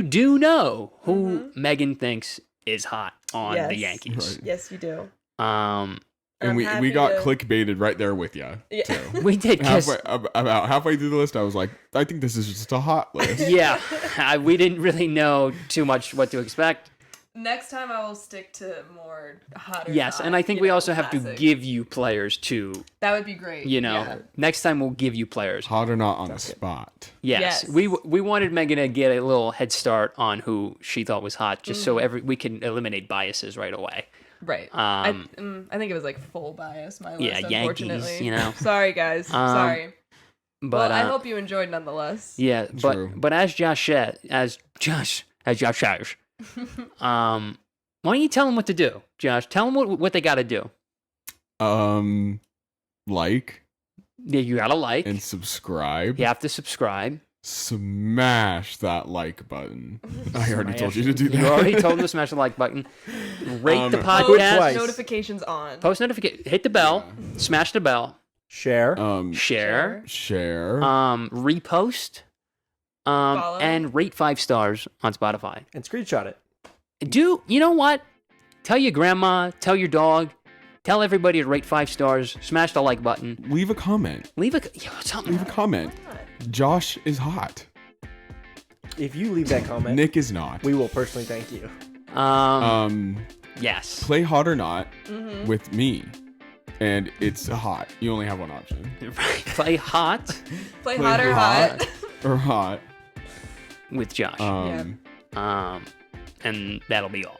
do know who Meghan thinks is hot on the Yes. Yankees. Right. Yes, you do. And I'm we happy got to- clickbaited right there with you. Yeah. Too. We did because About halfway through the list, I was like, I think this is just a hot list. yeah, we didn't really know too much what to expect. Next time I will stick to more hotter. Yes, and I think we also have to give you players too. That would be great. Yeah. Next time we'll give you players. Hot or not on the spot. Yes, Yes. we wanted Meghan to get a little head start on who she thought was hot, just so we can eliminate biases right away. Right. I think it was like full bias. My list. Yeah, Yankees, Unfortunately. you know. Sorry, guys. Sorry. But Well, I hope you enjoyed nonetheless. yeah, True. but as Josh says, why don't you tell them what to do, Josh? Tell them what they got to do. like Yeah, you gotta like. and subscribe. You have to subscribe. Smash that like button. I already told you to do that. You already told them to smash the like button. Rate the Post podcast. twice. notifications on. Post notification. Hit the bell. Smash the bell. Share. Share. Share. Repost. Follow. And rate 5 stars on Spotify. And screenshot it. You know what? Tell your grandma, tell your dog, tell everybody to rate 5 stars, smash the like button. Leave a comment. Leave a something. Leave a comment. Josh is hot. If you leave that comment, Nick is not. we will personally thank you. Yes. Play hot or not with me. And it's hot. You only have one option. Play hot Play hot or hot. Or hot. with Josh. Yeah. And that'll be all.